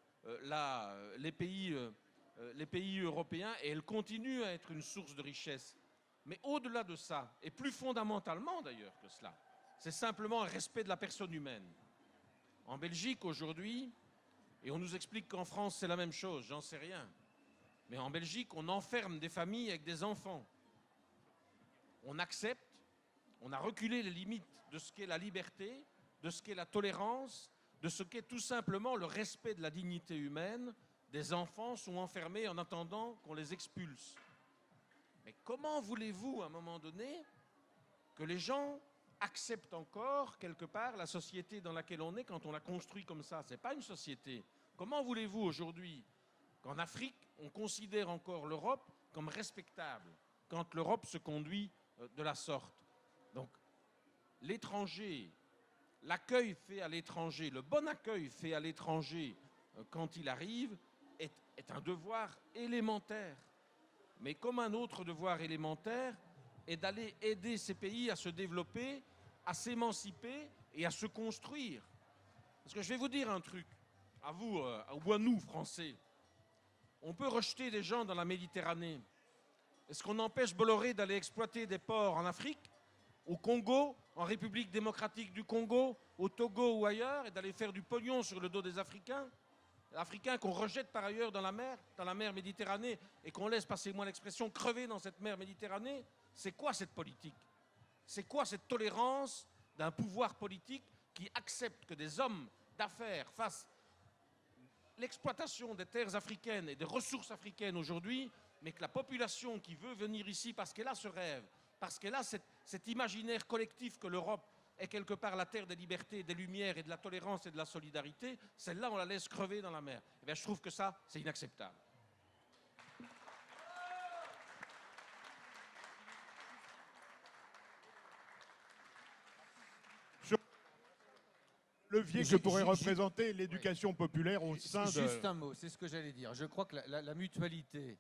les pays européens, et elle continue à être une source de richesse. Mais au-delà de ça, et plus fondamentalement d'ailleurs que cela, c'est simplement un respect de la personne humaine. En Belgique aujourd'hui, et on nous explique qu'en France c'est la même chose, j'en sais rien, mais en Belgique on enferme des familles avec des enfants. On accepte, on a reculé les limites de ce qu'est la liberté, de ce qu'est la tolérance, de ce qu'est tout simplement le respect de la dignité humaine. Des enfants sont enfermés en attendant qu'on les expulse. Mais comment voulez-vous, à un moment donné, que les gens acceptent encore, quelque part, la société dans laquelle on est quand on la construit comme ça? Ce n'est pas une société. Comment voulez-vous aujourd'hui qu'en Afrique, on considère encore l'Europe comme respectable, quand l'Europe se conduit de la sorte? Donc, l'étranger, l'accueil fait à l'étranger, le bon accueil fait à l'étranger quand il arrive, est un devoir élémentaire. Mais comme un autre devoir élémentaire est d'aller aider ces pays à se développer, à s'émanciper et à se construire. Parce que je vais vous dire un truc, à vous, ou à nous, Français. On peut rejeter des gens dans la Méditerranée. Est-ce qu'on empêche Bolloré d'aller exploiter des ports en Afrique, au Congo, en République démocratique du Congo, au Togo ou ailleurs, et d'aller faire du pognon sur le dos des Africains? africains qu'on rejette par ailleurs dans la mer Méditerranée, et qu'on laisse, passez-moi l'expression, crever dans cette mer Méditerranée. C'est quoi cette politique? C'est quoi cette tolérance d'un pouvoir politique qui accepte que des hommes d'affaires fassent l'exploitation des terres africaines et des ressources africaines aujourd'hui, mais que la population qui veut venir ici parce qu'elle a ce rêve, parce qu'elle a cet imaginaire collectif que l'Europe est quelque part la terre des libertés, des lumières et de la tolérance et de la solidarité, celle-là, on la laisse crever dans la mer. Eh bien, je trouve que ça, c'est inacceptable. Levier que pourrait représenter l'éducation populaire au sein de... Juste un mot, c'est ce que j'allais dire. Je crois que la mutualité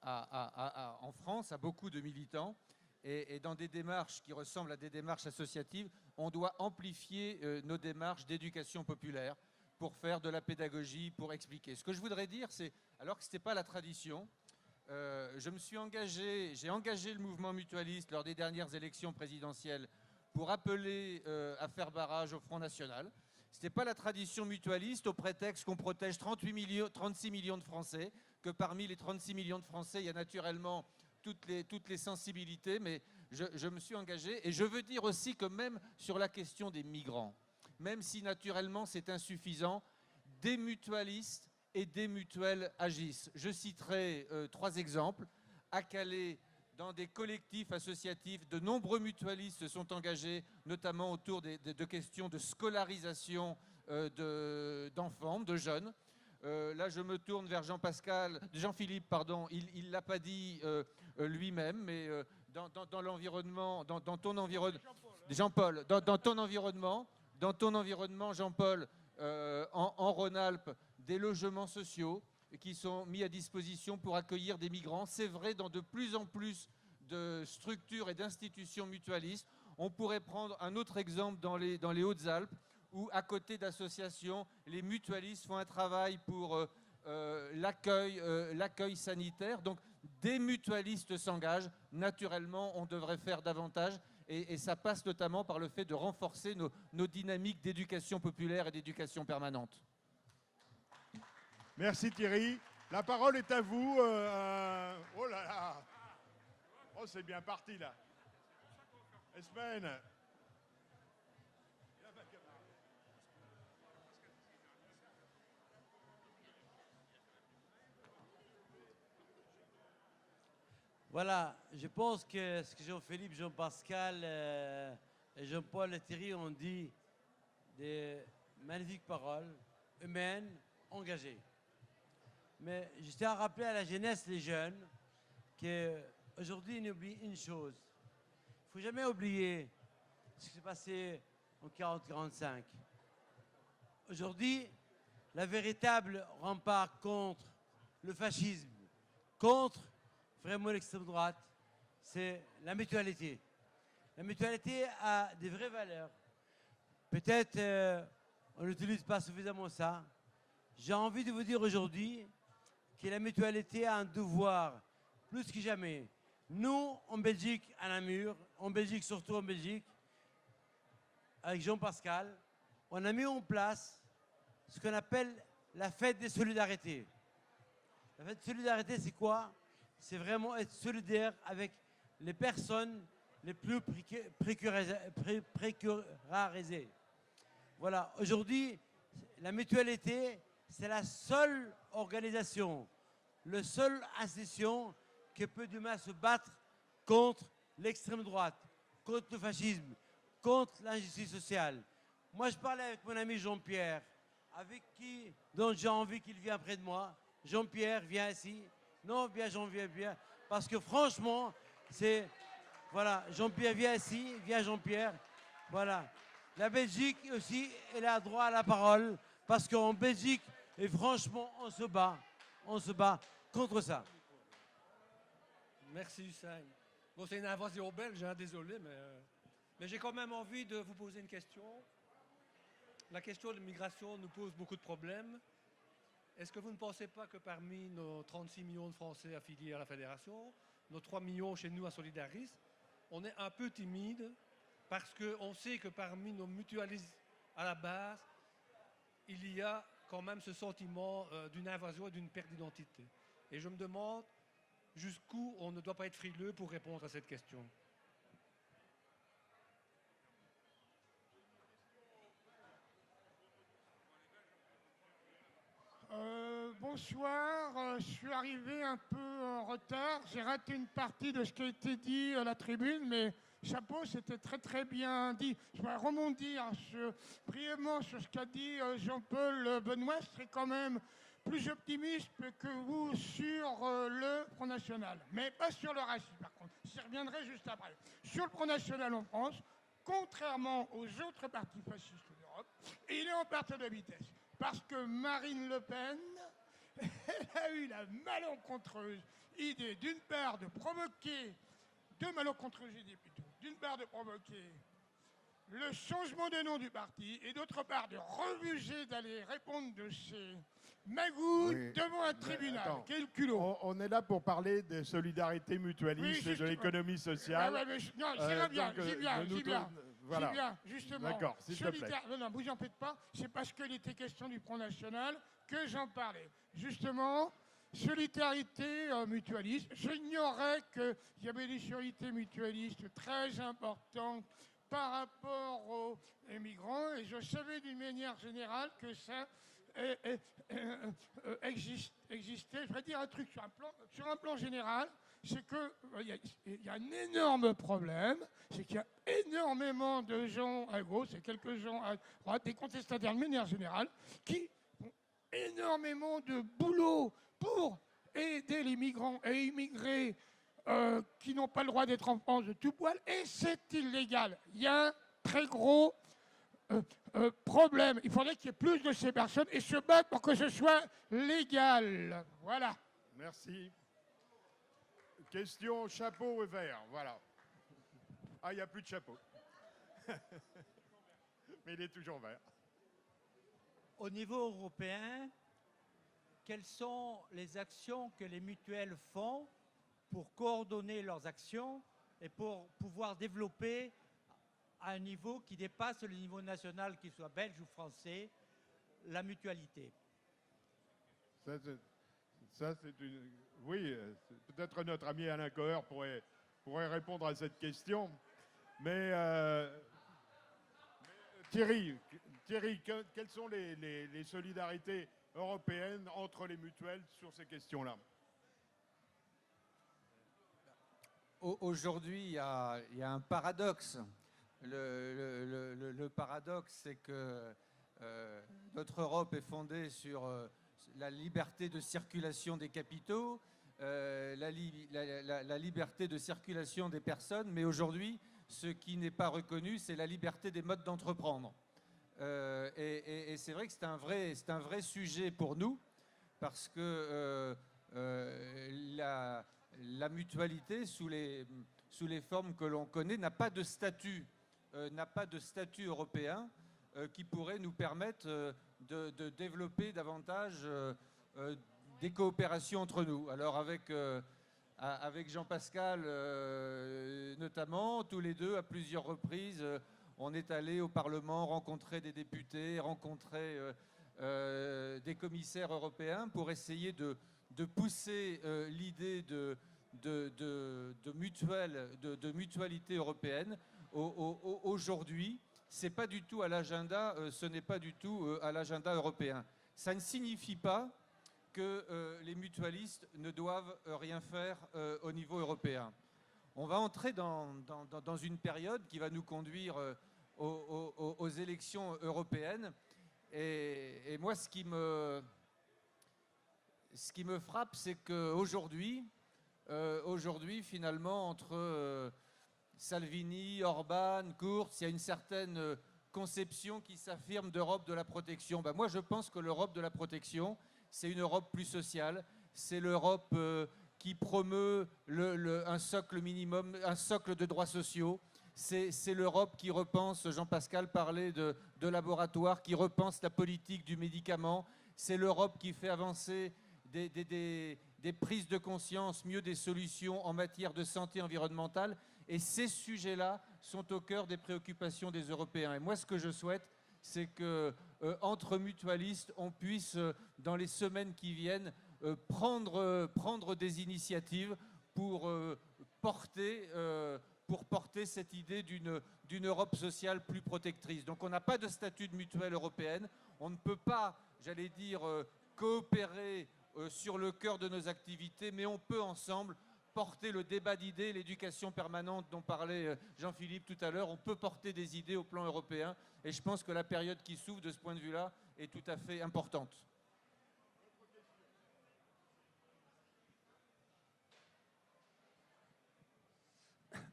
en France a beaucoup de militants et dans des démarches qui ressemblent à des démarches associatives, on doit amplifier nos démarches d'éducation populaire pour faire de la pédagogie, pour expliquer. Ce que je voudrais dire, c'est, alors que ce n'était pas la tradition, j'ai engagé le mouvement mutualiste lors des dernières élections présidentielles pour appeler à faire barrage au Front National. Ce n'était pas la tradition mutualiste au prétexte qu'on protège 36 millions de Français, que parmi les 36 millions de Français, il y a naturellement toutes les sensibilités, mais je me suis engagé. Et je veux dire aussi que même sur la question des migrants, même si naturellement c'est insuffisant, des mutualistes et des mutuelles agissent. Je citerai 3 exemples. À Calais, dans des collectifs associatifs, de nombreux mutualistes se sont engagés, notamment autour de questions de scolarisation d'enfants, de jeunes. Là, je me tourne vers Jean-Philippe, pardon, il ne l'a pas dit lui-même, mais dans l'environnement, dans ton environnement, Jean-Paul, dans ton environnement, Jean-Paul, en Rhône-Alpes, des logements sociaux qui sont mis à disposition pour accueillir des migrants. C'est vrai dans de plus en plus de structures et d'institutions mutualistes. On pourrait prendre un autre exemple dans les Hautes-Alpes, où à côté d'associations, les mutualistes font un travail pour l'accueil sanitaire. Donc des mutualistes s'engagent. Naturellement, on devrait faire davantage. Et ça passe notamment par le fait de renforcer nos dynamiques d'éducation populaire et d'éducation permanente. Merci Thierry. La parole est à vous. Oh là là. Oh, c'est bien parti là. Esmène. Voilà, je pense que ce que Jean-Philippe, Jean-Pascal et Jean-Paul et Thierry ont dit des magnifiques paroles humaines, engagées. Mais je tiens à rappeler à la jeunesse, les jeunes, qu'aujourd'hui, ils oublient une chose. Il ne faut jamais oublier ce qui s'est passé en 40-45. Aujourd'hui, la véritable rempart contre le fascisme, contre vraiment l'extrême droite, c'est la mutualité. La mutualité a des vraies valeurs. Peut-être on n'utilise pas suffisamment ça. J'ai envie de vous dire aujourd'hui que la mutualité a un devoir, plus que jamais. Nous, en Belgique, à Namur, en Belgique, surtout en Belgique, avec Jean-Pascal, on a mis en place ce qu'on appelle la fête des solidarités. La fête des solidarités, c'est quoi? C'est vraiment être solidaire avec les personnes les plus précarisées. Voilà, aujourd'hui, la mutualité, c'est la seule organisation, la seule institution qui peut demain se battre contre l'extrême droite, contre le fascisme, contre l'injustice sociale. Moi, je parlais avec mon ami Jean-Pierre, dont j'ai envie qu'il vienne près de moi. Jean-Pierre, viens ici. Non, viens Jean-Pierre, viens. Parce que franchement, c'est... Voilà, Jean-Pierre, viens ici. Viens Jean-Pierre. Voilà. La Belgique aussi, elle a droit à la parole. Parce qu'en Belgique, et franchement, on se bat contre ça. Merci Hussein. Bon, c'est une invasion belge, hein, désolé, mais j'ai quand même envie de vous poser une question. La question de l'immigration nous pose beaucoup de problèmes. Est-ce que vous ne pensez pas que parmi nos 36 millions de Français affiliés à la Fédération, nos 3 millions chez nous à Solidaris, on est un peu timide parce qu'on sait que parmi nos mutualistes à la base, il y a quand même ce sentiment d'une invasion et d'une perte d'identité. Et je me demande jusqu'où on ne doit pas être frileux pour répondre à cette question. Bonsoir, je suis arrivé un peu en retard. J'ai raté une partie de ce qui a été dit à la tribune, mais chapeau, c'était très très bien dit. Je vais rebondir brièvement sur ce qu'a dit Jean-Paul Benoît. Je serais quand même plus optimiste que vous sur le Front National, mais pas sur le racisme par contre. J'y reviendrai juste après. Sur le Front National en France, contrairement aux autres partis fascistes d'Europe, il est en perte de vitesse. Parce que Marine Le Pen, elle a eu la malencontreuse idée, d'une part, de provoquer, deux malencontreuses idées plutôt, d'une part de provoquer le changement de nom du parti et d'autre part de refuser d'aller répondre de ses magouilles devant un tribunal. Attends, Quel culot! on est là pour parler des solidarités mutualistes Oui, et de l'économie sociale. Non, j'y reviens, donc, j'y viens, nous j'y viens. voilà. C'est bien, justement. D'accord, s'il te plaît. Non, vous en faites pas. C'est parce qu'il était question du Front National que j'en parlais. Justement, solidarité mutualiste. J'ignorais qu'il y avait des solidarités mutualistes très importantes par rapport aux migrants et je savais d'une manière générale que ça existait. Je vais dire un truc sur un plan général. C'est qu'il y a un énorme problème, c'est qu'il y a énormément de gens à gauche et quelques gens à droite, des contestataires de manière générale, qui ont énormément de boulot pour aider les migrants et immigrés qui n'ont pas le droit d'être en France de tout poil, et c'est illégal. Il y a un très gros problème. Il faudrait qu'il y ait plus de ces personnes et se battre pour que ce soit légal. Voilà. Merci. Question chapeau et vert, voilà. Ah, il n'y a plus de chapeau. Mais il est toujours vert. Au niveau européen, quelles sont les actions que les mutuelles font pour coordonner leurs actions et pour pouvoir développer à un niveau qui dépasse le niveau national, qu'il soit belge ou français, la mutualité? Ça, c'est une... Oui, peut-être notre ami Alain Coher pourrait répondre à cette question. Mais Thierry, quelles sont les solidarités européennes entre les mutuelles sur ces questions-là? Aujourd'hui, il y a un paradoxe. Le paradoxe, c'est que notre Europe est fondée sur la liberté de circulation des capitaux, la liberté de circulation des personnes, mais aujourd'hui, ce qui n'est pas reconnu, c'est la liberté des modes d'entreprendre. Et c'est vrai que c'est un vrai sujet pour nous, parce que la mutualité, sous les formes que l'on connaît, n'a pas de statut européen qui pourrait nous permettre de développer davantage des coopérations entre nous. Alors avec Jean-Pascal notamment, tous les deux, à plusieurs reprises, on est allé au Parlement rencontrer des députés, rencontrer des commissaires européens pour essayer de pousser l'idée de mutualité européenne. Aujourd'hui, ce n'est pas du tout à l'agenda, européen. Ça ne signifie pas que les mutualistes ne doivent rien faire au niveau européen. On va entrer dans une période qui va nous conduire aux élections européennes. Et moi, ce qui me frappe, c'est qu'aujourd'hui, finalement, entre Salvini, Orban, Kurz, il y a une certaine conception qui s'affirme d'Europe de la protection. Moi, je pense que l'Europe de la protection, c'est une Europe plus sociale, c'est l'Europe qui promeut un socle minimum, un socle de droits sociaux. C'est l'Europe qui repense, Jean-Pascal parlait de laboratoire, qui repense la politique du médicament. C'est l'Europe qui fait avancer des prises de conscience, mieux des solutions en matière de santé environnementale. Et ces sujets-là sont au cœur des préoccupations des Européens. Et moi, ce que je souhaite, c'est que entre mutualistes, on puisse, dans les semaines qui viennent, prendre des initiatives pour porter cette idée d'une Europe sociale plus protectrice. Donc on n'a pas de statut de mutuelle européenne, on ne peut pas, j'allais dire, coopérer sur le cœur de nos activités, mais on peut ensemble porter le débat d'idées, l'éducation permanente dont parlait Jean-Philippe tout à l'heure. On peut porter des idées au plan européen et je pense que la période qui s'ouvre de ce point de vue-là est tout à fait importante.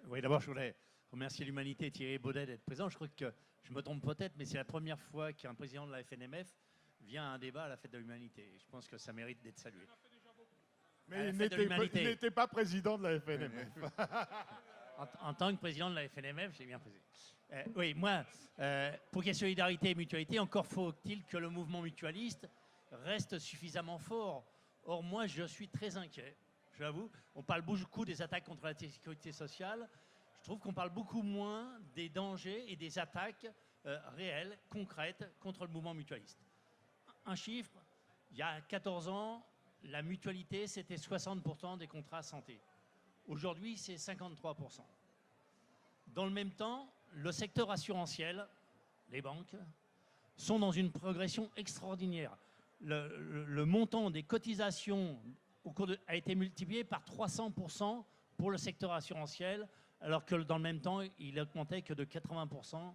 Oui, d'abord, je voudrais remercier l'Humanité et Thierry Baudet d'être présent. Je crois que je me trompe peut-être, mais c'est la première fois qu'un président de la FNMF vient à un débat à la fête de l'Humanité. Je pense que ça mérite d'être salué. Mais il n'était pas président de la FNMF. En tant que président de la FNMF, j'ai bien posé. Oui, moi, pour qu'il y ait solidarité et mutualité, encore faut-il que le mouvement mutualiste reste suffisamment fort. Or, moi, je suis très inquiet, je l'avoue. On parle beaucoup des attaques contre la sécurité sociale. Je trouve qu'on parle beaucoup moins des dangers et des attaques réelles, concrètes, contre le mouvement mutualiste. Un chiffre, il y a 14 ans, la mutualité, c'était 60% des contrats santé. Aujourd'hui, c'est 53%. Dans le même temps, le secteur assurantiel, les banques, sont dans une progression extraordinaire. Le montant des cotisations a été multiplié par 300% pour le secteur assurantiel, alors que dans le même temps, il augmentait que de 80%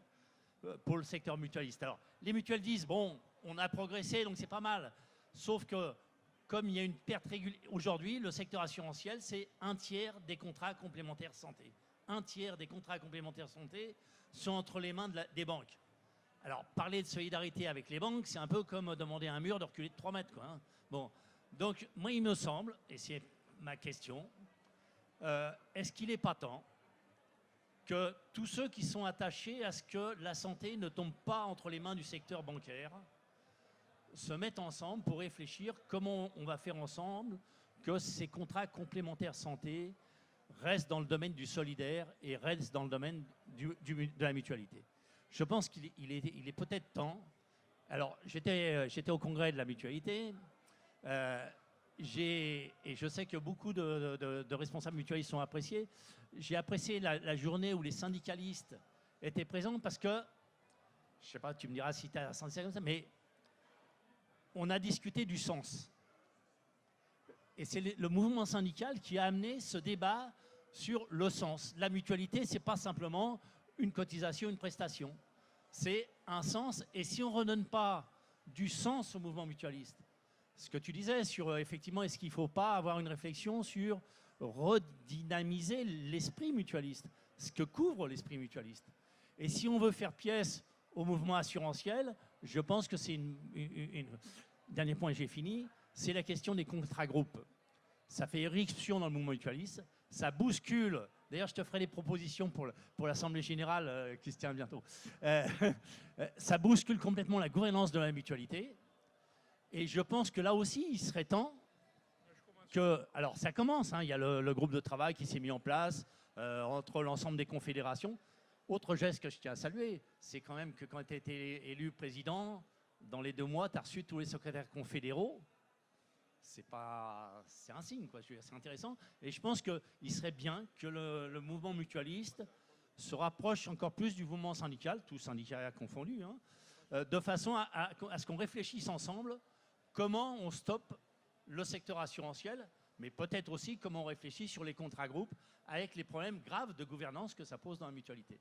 pour le secteur mutualiste. Alors, les mutuelles disent, bon, on a progressé, donc c'est pas mal. Sauf que, comme il y a une perte régulière, aujourd'hui, le secteur assurantiel, c'est un tiers des contrats complémentaires santé. Un tiers des contrats complémentaires santé sont entre les mains des banques. Alors, parler de solidarité avec les banques, c'est un peu comme demander à un mur de reculer de 3 mètres, quoi, hein. Bon, donc, moi, il me semble, et c'est ma question, est-ce qu'il n'est pas temps que tous ceux qui sont attachés à ce que la santé ne tombe pas entre les mains du secteur bancaire se mettent ensemble pour réfléchir comment on va faire ensemble que ces contrats complémentaires santé restent dans le domaine du solidaire et restent dans le domaine de la mutualité. Je pense qu'il est peut-être temps. Alors, j'étais au congrès de la mutualité. Et je sais que beaucoup de responsables mutualistes sont appréciés. J'ai apprécié la journée où les syndicalistes étaient présents parce que, je ne sais pas, tu me diras si tu as senti ça comme ça, mais on a discuté du sens. Et c'est le mouvement syndical qui a amené ce débat sur le sens. La mutualité, ce n'est pas simplement une cotisation, une prestation. C'est un sens. Et si on ne redonne pas du sens au mouvement mutualiste, ce que tu disais sur, effectivement, est-ce qu'il ne faut pas avoir une réflexion sur redynamiser l'esprit mutualiste, ce que couvre l'esprit mutualiste. Et si on veut faire pièce au mouvement assurantiel, je pense que c'est dernier point et j'ai fini, c'est la question des contrats groupes. Ça fait éruption dans le mouvement mutualiste, ça bouscule, d'ailleurs je te ferai des propositions pour l'Assemblée Générale qui se tient bientôt, ça bouscule complètement la gouvernance de la mutualité. Et je pense que là aussi, il serait temps que... Alors, ça commence, hein, il y a le groupe de travail qui s'est mis en place entre l'ensemble des confédérations. Autre geste que je tiens à saluer, c'est quand même que quand tu as été élu président, dans les 2 mois, tu as reçu tous les secrétaires confédéraux. C'est un signe, quoi. C'est intéressant. Et je pense qu'il serait bien que le mouvement mutualiste se rapproche encore plus du mouvement syndical, tous syndicats confondus, hein, de façon à ce qu'on réfléchisse ensemble comment on stoppe le secteur assurantiel, mais peut-être aussi comment on réfléchit sur les contrats groupes avec les problèmes graves de gouvernance que ça pose dans la mutualité.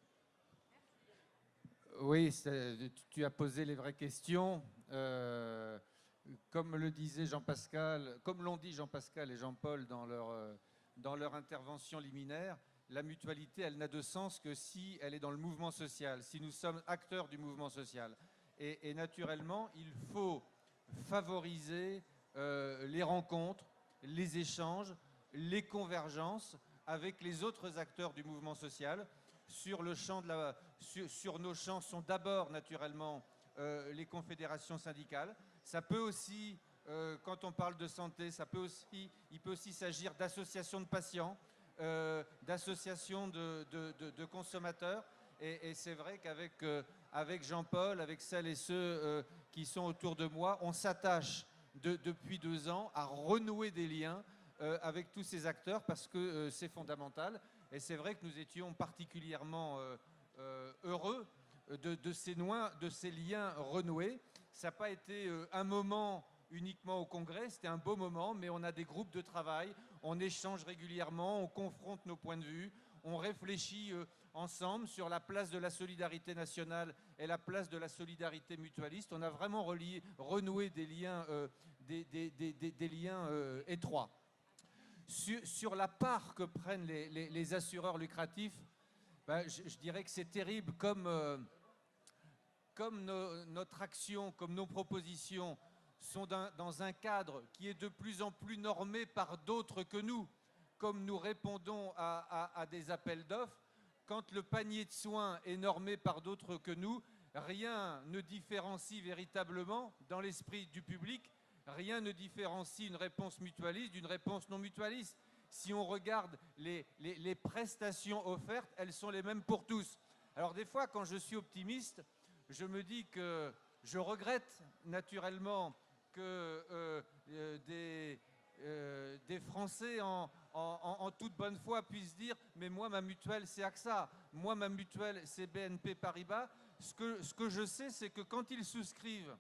Oui, tu as posé les vraies questions. Comme le disait Jean-Pascal, comme l'ont dit Jean-Pascal et Jean-Paul dans leur intervention liminaire, la mutualité, elle n'a de sens que si elle est dans le mouvement social, si nous sommes acteurs du mouvement social. Et naturellement, il faut favoriser les rencontres, les échanges, les convergences avec les autres acteurs du mouvement social. Sur nos champs sont d'abord naturellement les confédérations syndicales. Ça peut aussi, quand on parle de santé, il peut aussi s'agir d'associations de patients, d'associations de consommateurs. Et c'est vrai qu'avec avec Jean-Paul, avec celles et ceux qui sont autour de moi, on s'attache depuis 2 ans à renouer des liens avec tous ces acteurs parce que c'est fondamental. Et c'est vrai que nous étions particulièrement heureux de ces liens renoués. Ça n'a pas été un moment uniquement au Congrès, c'était un beau moment, mais on a des groupes de travail, on échange régulièrement, on confronte nos points de vue, on réfléchit ensemble sur la place de la solidarité nationale et la place de la solidarité mutualiste. On a vraiment renoué des liens, des liens étroits. Sur la part que prennent les assureurs lucratifs, ben, je dirais que c'est terrible comme notre action, comme nos propositions sont dans un cadre qui est de plus en plus normé par d'autres que nous, comme nous répondons à des appels d'offres. Quand le panier de soins est normé par d'autres que nous, rien ne différencie véritablement dans l'esprit du public, rien ne différencie une réponse mutualiste d'une réponse non mutualiste. Si on regarde les prestations offertes, elles sont les mêmes pour tous. Alors des fois, quand je suis optimiste, je me dis que je regrette naturellement que des Français en toute bonne foi puissent dire « mais moi, ma mutuelle, c'est AXA, moi, ma mutuelle, c'est BNP Paribas ». Ce que je sais, c'est que quand ils souscrivent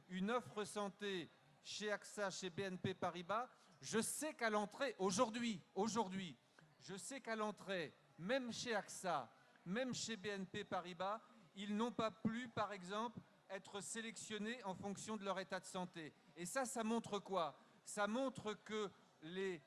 une offre santé chez AXA, chez BNP Paribas, je sais qu'à l'entrée, aujourd'hui, je sais qu'à l'entrée, même chez AXA, même chez BNP Paribas, ils n'ont pas pu, par exemple, être sélectionnés en fonction de leur état de santé. Et ça montre quoi? Ça montre que les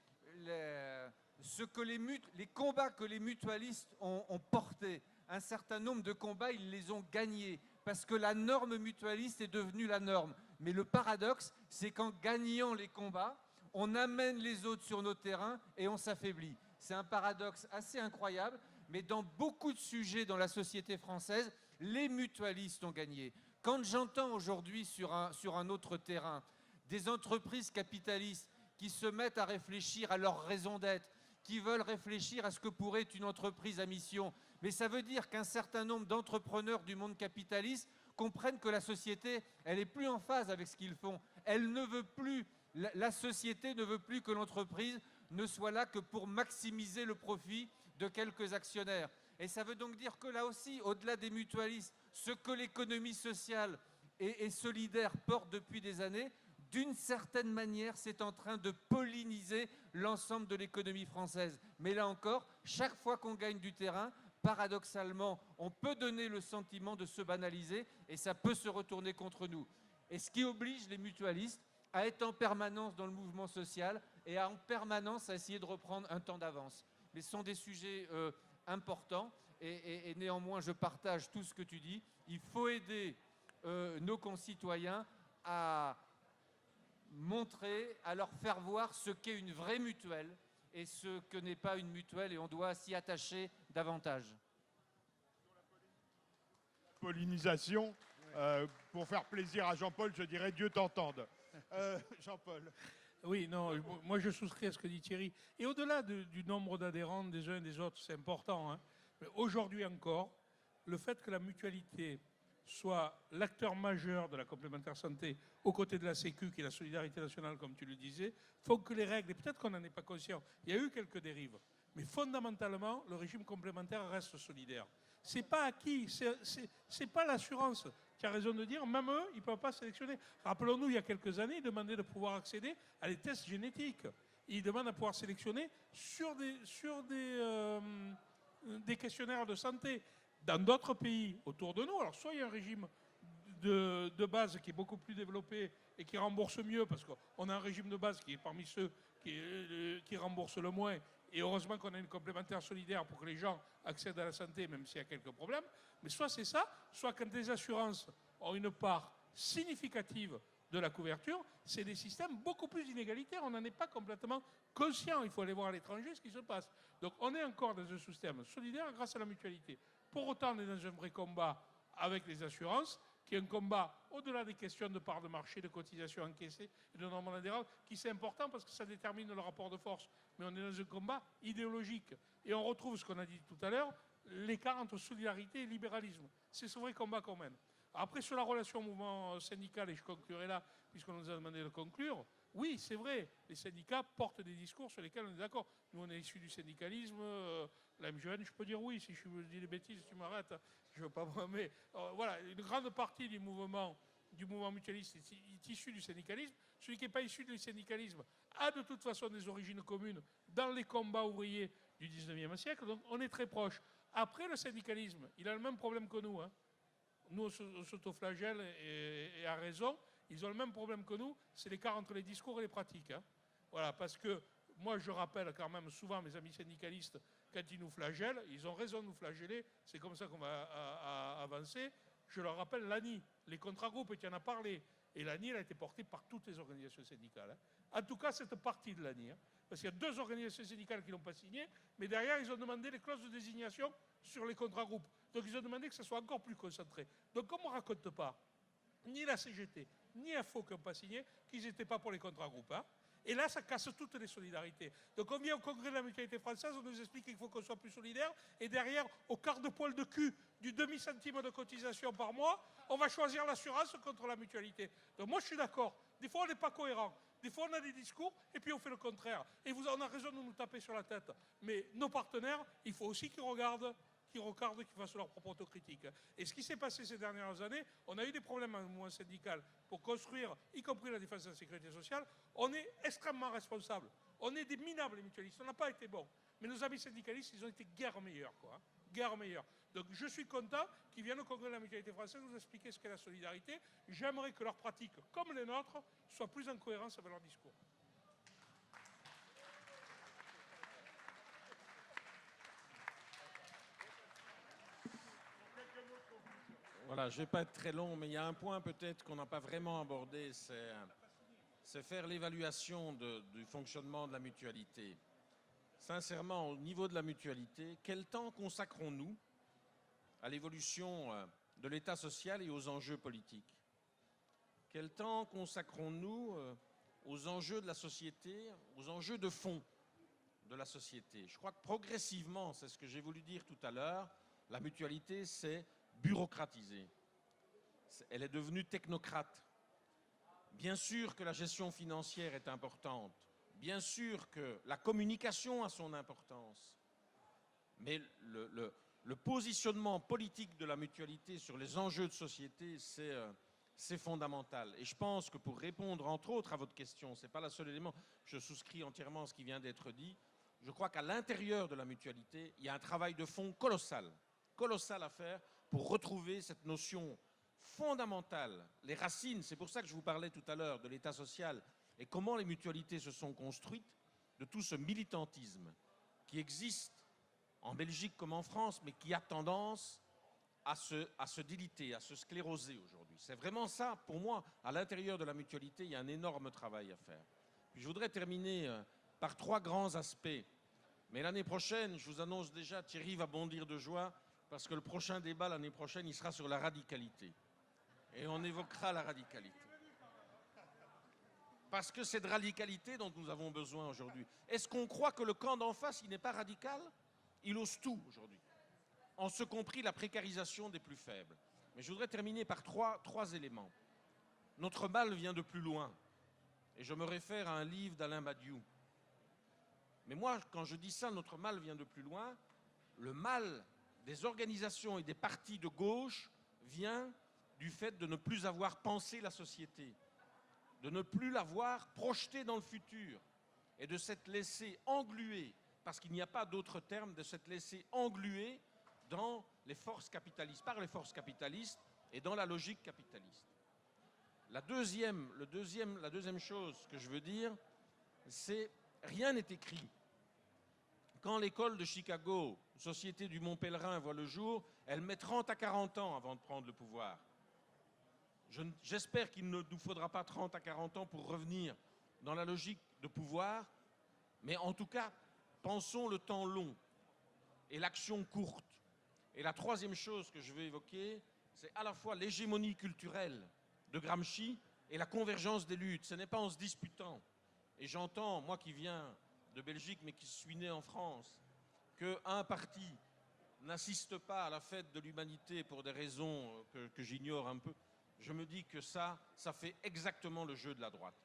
combats que les mutualistes ont portés, un certain nombre de combats, ils les ont gagnés, parce que la norme mutualiste est devenue la norme. Mais le paradoxe, c'est qu'en gagnant les combats, on amène les autres sur nos terrains et on s'affaiblit. C'est un paradoxe assez incroyable, mais dans beaucoup de sujets dans la société française, les mutualistes ont gagné. Quand j'entends aujourd'hui sur un autre terrain des entreprises capitalistes qui se mettent à réfléchir à leur raison d'être, qui veulent réfléchir à ce que pourrait être une entreprise à mission, mais ça veut dire qu'un certain nombre d'entrepreneurs du monde capitaliste comprennent que la société, elle n'est plus en phase avec ce qu'ils font. Elle ne veut plus, la société ne veut plus que l'entreprise ne soit là que pour maximiser le profit de quelques actionnaires. Et ça veut donc dire que là aussi, au-delà des mutualistes, ce que l'économie sociale et solidaire porte depuis des années, d'une certaine manière, c'est en train de polliniser l'ensemble de l'économie française. Mais là encore, chaque fois qu'on gagne du terrain, paradoxalement, on peut donner le sentiment de se banaliser et ça peut se retourner contre nous. Et ce qui oblige les mutualistes à être en permanence dans le mouvement social et en permanence à essayer de reprendre un temps d'avance. Mais ce sont des sujets importants et néanmoins, je partage tout ce que tu dis. Il faut aider nos concitoyens à montrer, à leur faire voir ce qu'est une vraie mutuelle et ce que n'est pas une mutuelle, et on doit s'y attacher davantage. Pollinisation, pour faire plaisir à Jean-Paul, je dirais Dieu t'entende. Jean-Paul. Oui, non, moi je souscris à ce que dit Thierry. Et au-delà du nombre d'adhérents des uns et des autres, c'est important. Hein. Aujourd'hui encore, le fait que la mutualité soit l'acteur majeur de la complémentaire santé aux côtés de la Sécu, qui est la solidarité nationale, comme tu le disais, faut que les règles, et peut-être qu'on n'en est pas conscient, il y a eu quelques dérives, mais fondamentalement, le régime complémentaire reste solidaire. C'est pas acquis, c'est pas l'assurance qui a raison de dire, même eux, ils ne peuvent pas sélectionner. Rappelons-nous, il y a quelques années, ils demandaient de pouvoir accéder à des tests génétiques. Ils demandent à pouvoir sélectionner sur des questionnaires de santé. Dans d'autres pays autour de nous, alors soit il y a un régime de base qui est beaucoup plus développé et qui rembourse mieux, parce qu'on a un régime de base qui est parmi ceux qui rembourse le moins, et heureusement qu'on a une complémentaire solidaire pour que les gens accèdent à la santé, même s'il y a quelques problèmes. Mais soit c'est ça, soit quand les assurances ont une part significative de la couverture, c'est des systèmes beaucoup plus inégalitaires. On n'en est pas complètement conscient. Il faut aller voir à l'étranger ce qui se passe. Donc on est encore dans un système solidaire grâce à la mutualité. Pour autant, on est dans un vrai combat avec les assurances, qui est un combat au-delà des questions de part de marché, de cotisation encaissée et de nombre d'adhérents, qui c'est important parce que ça détermine le rapport de force. Mais on est dans un combat idéologique. Et on retrouve ce qu'on a dit tout à l'heure, l'écart entre solidarité et libéralisme. C'est ce vrai combat qu'on mène. Après, sur la relation au mouvement syndical, et je conclurai là, puisqu'on nous a demandé de conclure, oui, c'est vrai, les syndicats portent des discours sur lesquels on est d'accord. Nous, on est issus du syndicalisme, la MGN, je peux dire oui, si je dis des bêtises, tu m'arrêtes, je ne veux pas moi, mais voilà, une grande partie du mouvement mutualiste est issu du syndicalisme. Celui qui n'est pas issu du syndicalisme a de toute façon des origines communes dans les combats ouvriers du 19e siècle, donc on est très proche. Après, le syndicalisme, il a le même problème que nous. Hein. Nous, on s'autoflagelle et à raison. Ils ont le même problème que nous, c'est l'écart entre les discours et les pratiques. Hein. Voilà, parce que moi, je rappelle quand même souvent mes amis syndicalistes, quand ils nous flagellent, ils ont raison de nous flageller, c'est comme ça qu'on va avancer. Je leur rappelle l'ANI, les contrats-groupes, et tu en as parlé. Et l'ANI, elle a été portée par toutes les organisations syndicales. Hein. En tout cas, cette partie de l'ANI. Hein. Parce qu'il y a 2 organisations syndicales qui ne l'ont pas signé, mais derrière, ils ont demandé les clauses de désignation sur les contrats-groupes. Donc, ils ont demandé que ça soit encore plus concentré. Donc, comme on ne raconte pas, ni la CGT, ni FO qui n'ont pas signé, qu'ils n'étaient pas pour les contrats-groupes. Hein. Et là, ça casse toutes les solidarités. Donc on vient au congrès de la mutualité française, on nous explique qu'il faut qu'on soit plus solidaire, et derrière, au quart de poil de cul du demi-centime de cotisation par mois, on va choisir l'assurance contre la mutualité. Donc moi, je suis d'accord. Des fois, on n'est pas cohérent. Des fois, on a des discours, et puis on fait le contraire. Et on a raison de nous taper sur la tête. Mais nos partenaires, il faut aussi qu'ils regardent, qu'ils fassent leur propre autocritique. Et ce qui s'est passé ces dernières années, on a eu des problèmes au mouvement syndical pour construire, y compris la défense de la sécurité sociale. On est extrêmement responsables. On est des minables, les mutualistes. On n'a pas été bons. Mais nos amis syndicalistes, ils ont été guère meilleurs, quoi. Hein. Guère meilleurs. Donc je suis content qu'ils viennent au congrès de la mutualité française nous expliquer ce qu'est la solidarité. J'aimerais que leurs pratiques, comme les nôtres, soient plus en cohérence avec leur discours. Voilà, je ne vais pas être très long, mais il y a un point peut-être qu'on n'a pas vraiment abordé, c'est faire l'évaluation du fonctionnement de la mutualité. Sincèrement, au niveau de la mutualité, quel temps consacrons-nous à l'évolution de l'État social et aux enjeux politiques? Quel temps consacrons-nous aux enjeux de la société, aux enjeux de fond de la société? Je crois que progressivement, c'est ce que j'ai voulu dire tout à l'heure, la mutualité, c'est bureaucratisée. Elle est devenue technocrate. Bien sûr que la gestion financière est importante. Bien sûr que la communication a son importance. Mais le positionnement politique de la mutualité sur les enjeux de société, c'est fondamental. Et je pense que pour répondre, entre autres, à votre question, ce n'est pas le seul élément, je souscris entièrement à ce qui vient d'être dit, je crois qu'à l'intérieur de la mutualité, il y a un travail de fond colossal à faire pour retrouver cette notion fondamentale, les racines, c'est pour ça que je vous parlais tout à l'heure de l'État social et comment les mutualités se sont construites, de tout ce militantisme qui existe en Belgique comme en France, mais qui a tendance à se déliter, à se scléroser aujourd'hui. C'est vraiment ça, pour moi, à l'intérieur de la mutualité, il y a un énorme travail à faire. Puis je voudrais terminer par 3 grands aspects. Mais l'année prochaine, je vous annonce déjà, Thierry va bondir de joie, parce que le prochain débat l'année prochaine, il sera sur la radicalité. Et on évoquera la radicalité. Parce que c'est de radicalité dont nous avons besoin aujourd'hui. Est-ce qu'on croit que le camp d'en face, il n'est pas radical? Il ose tout aujourd'hui. En ce compris la précarisation des plus faibles. Mais je voudrais terminer par trois éléments. Notre mal vient de plus loin. Et je me réfère à un livre d'Alain Badiou. Mais moi, quand je dis ça, notre mal vient de plus loin, le mal des organisations et des partis de gauche vient du fait de ne plus avoir pensé la société, de ne plus l'avoir projetée dans le futur et de s'être laissé engluer, parce qu'il n'y a pas d'autre terme, de s'être laissé engluer dans les forces capitalistes, par les forces capitalistes et dans la logique capitaliste. La deuxième chose que je veux dire, c'est rien n'est écrit. Quand l'école de Chicago, Société du Mont Pèlerin, voit le jour, elle met 30 à 40 ans avant de prendre le pouvoir. J'espère qu'il ne nous faudra pas 30 à 40 ans pour revenir dans la logique de pouvoir, mais en tout cas, pensons le temps long et l'action courte. Et la troisième chose que je veux évoquer, c'est à la fois l'hégémonie culturelle de Gramsci et la convergence des luttes. Ce n'est pas en se disputant. Et j'entends, moi qui viens de Belgique, mais qui suis né en France, qu'un parti n'assiste pas à la fête de l'humanité pour des raisons que j'ignore un peu, je me dis que ça fait exactement le jeu de la droite.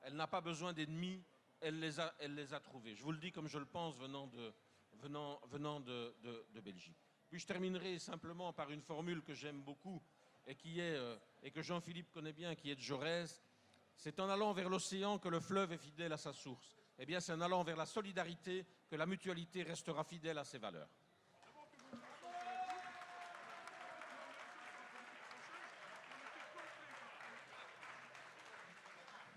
Elle n'a pas besoin d'ennemis, elle les a trouvés. Je vous le dis comme je le pense venant de Belgique. Puis je terminerai simplement par une formule que j'aime beaucoup et que Jean-Philippe connaît bien, qui est de Jaurès. C'est en allant vers l'océan que le fleuve est fidèle à sa source. Eh bien, c'est en allant vers la solidarité que la mutualité restera fidèle à ses valeurs.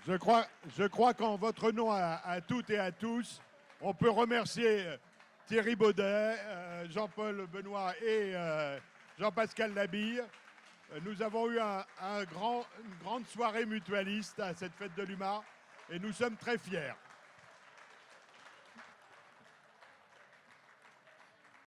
Je crois qu'en votre nom à toutes et à tous, on peut remercier Thierry Baudet, Jean-Paul Benoît et Jean-Pascal Labille. Nous avons eu une grande soirée mutualiste à cette fête de l'UMA et nous sommes très fiers.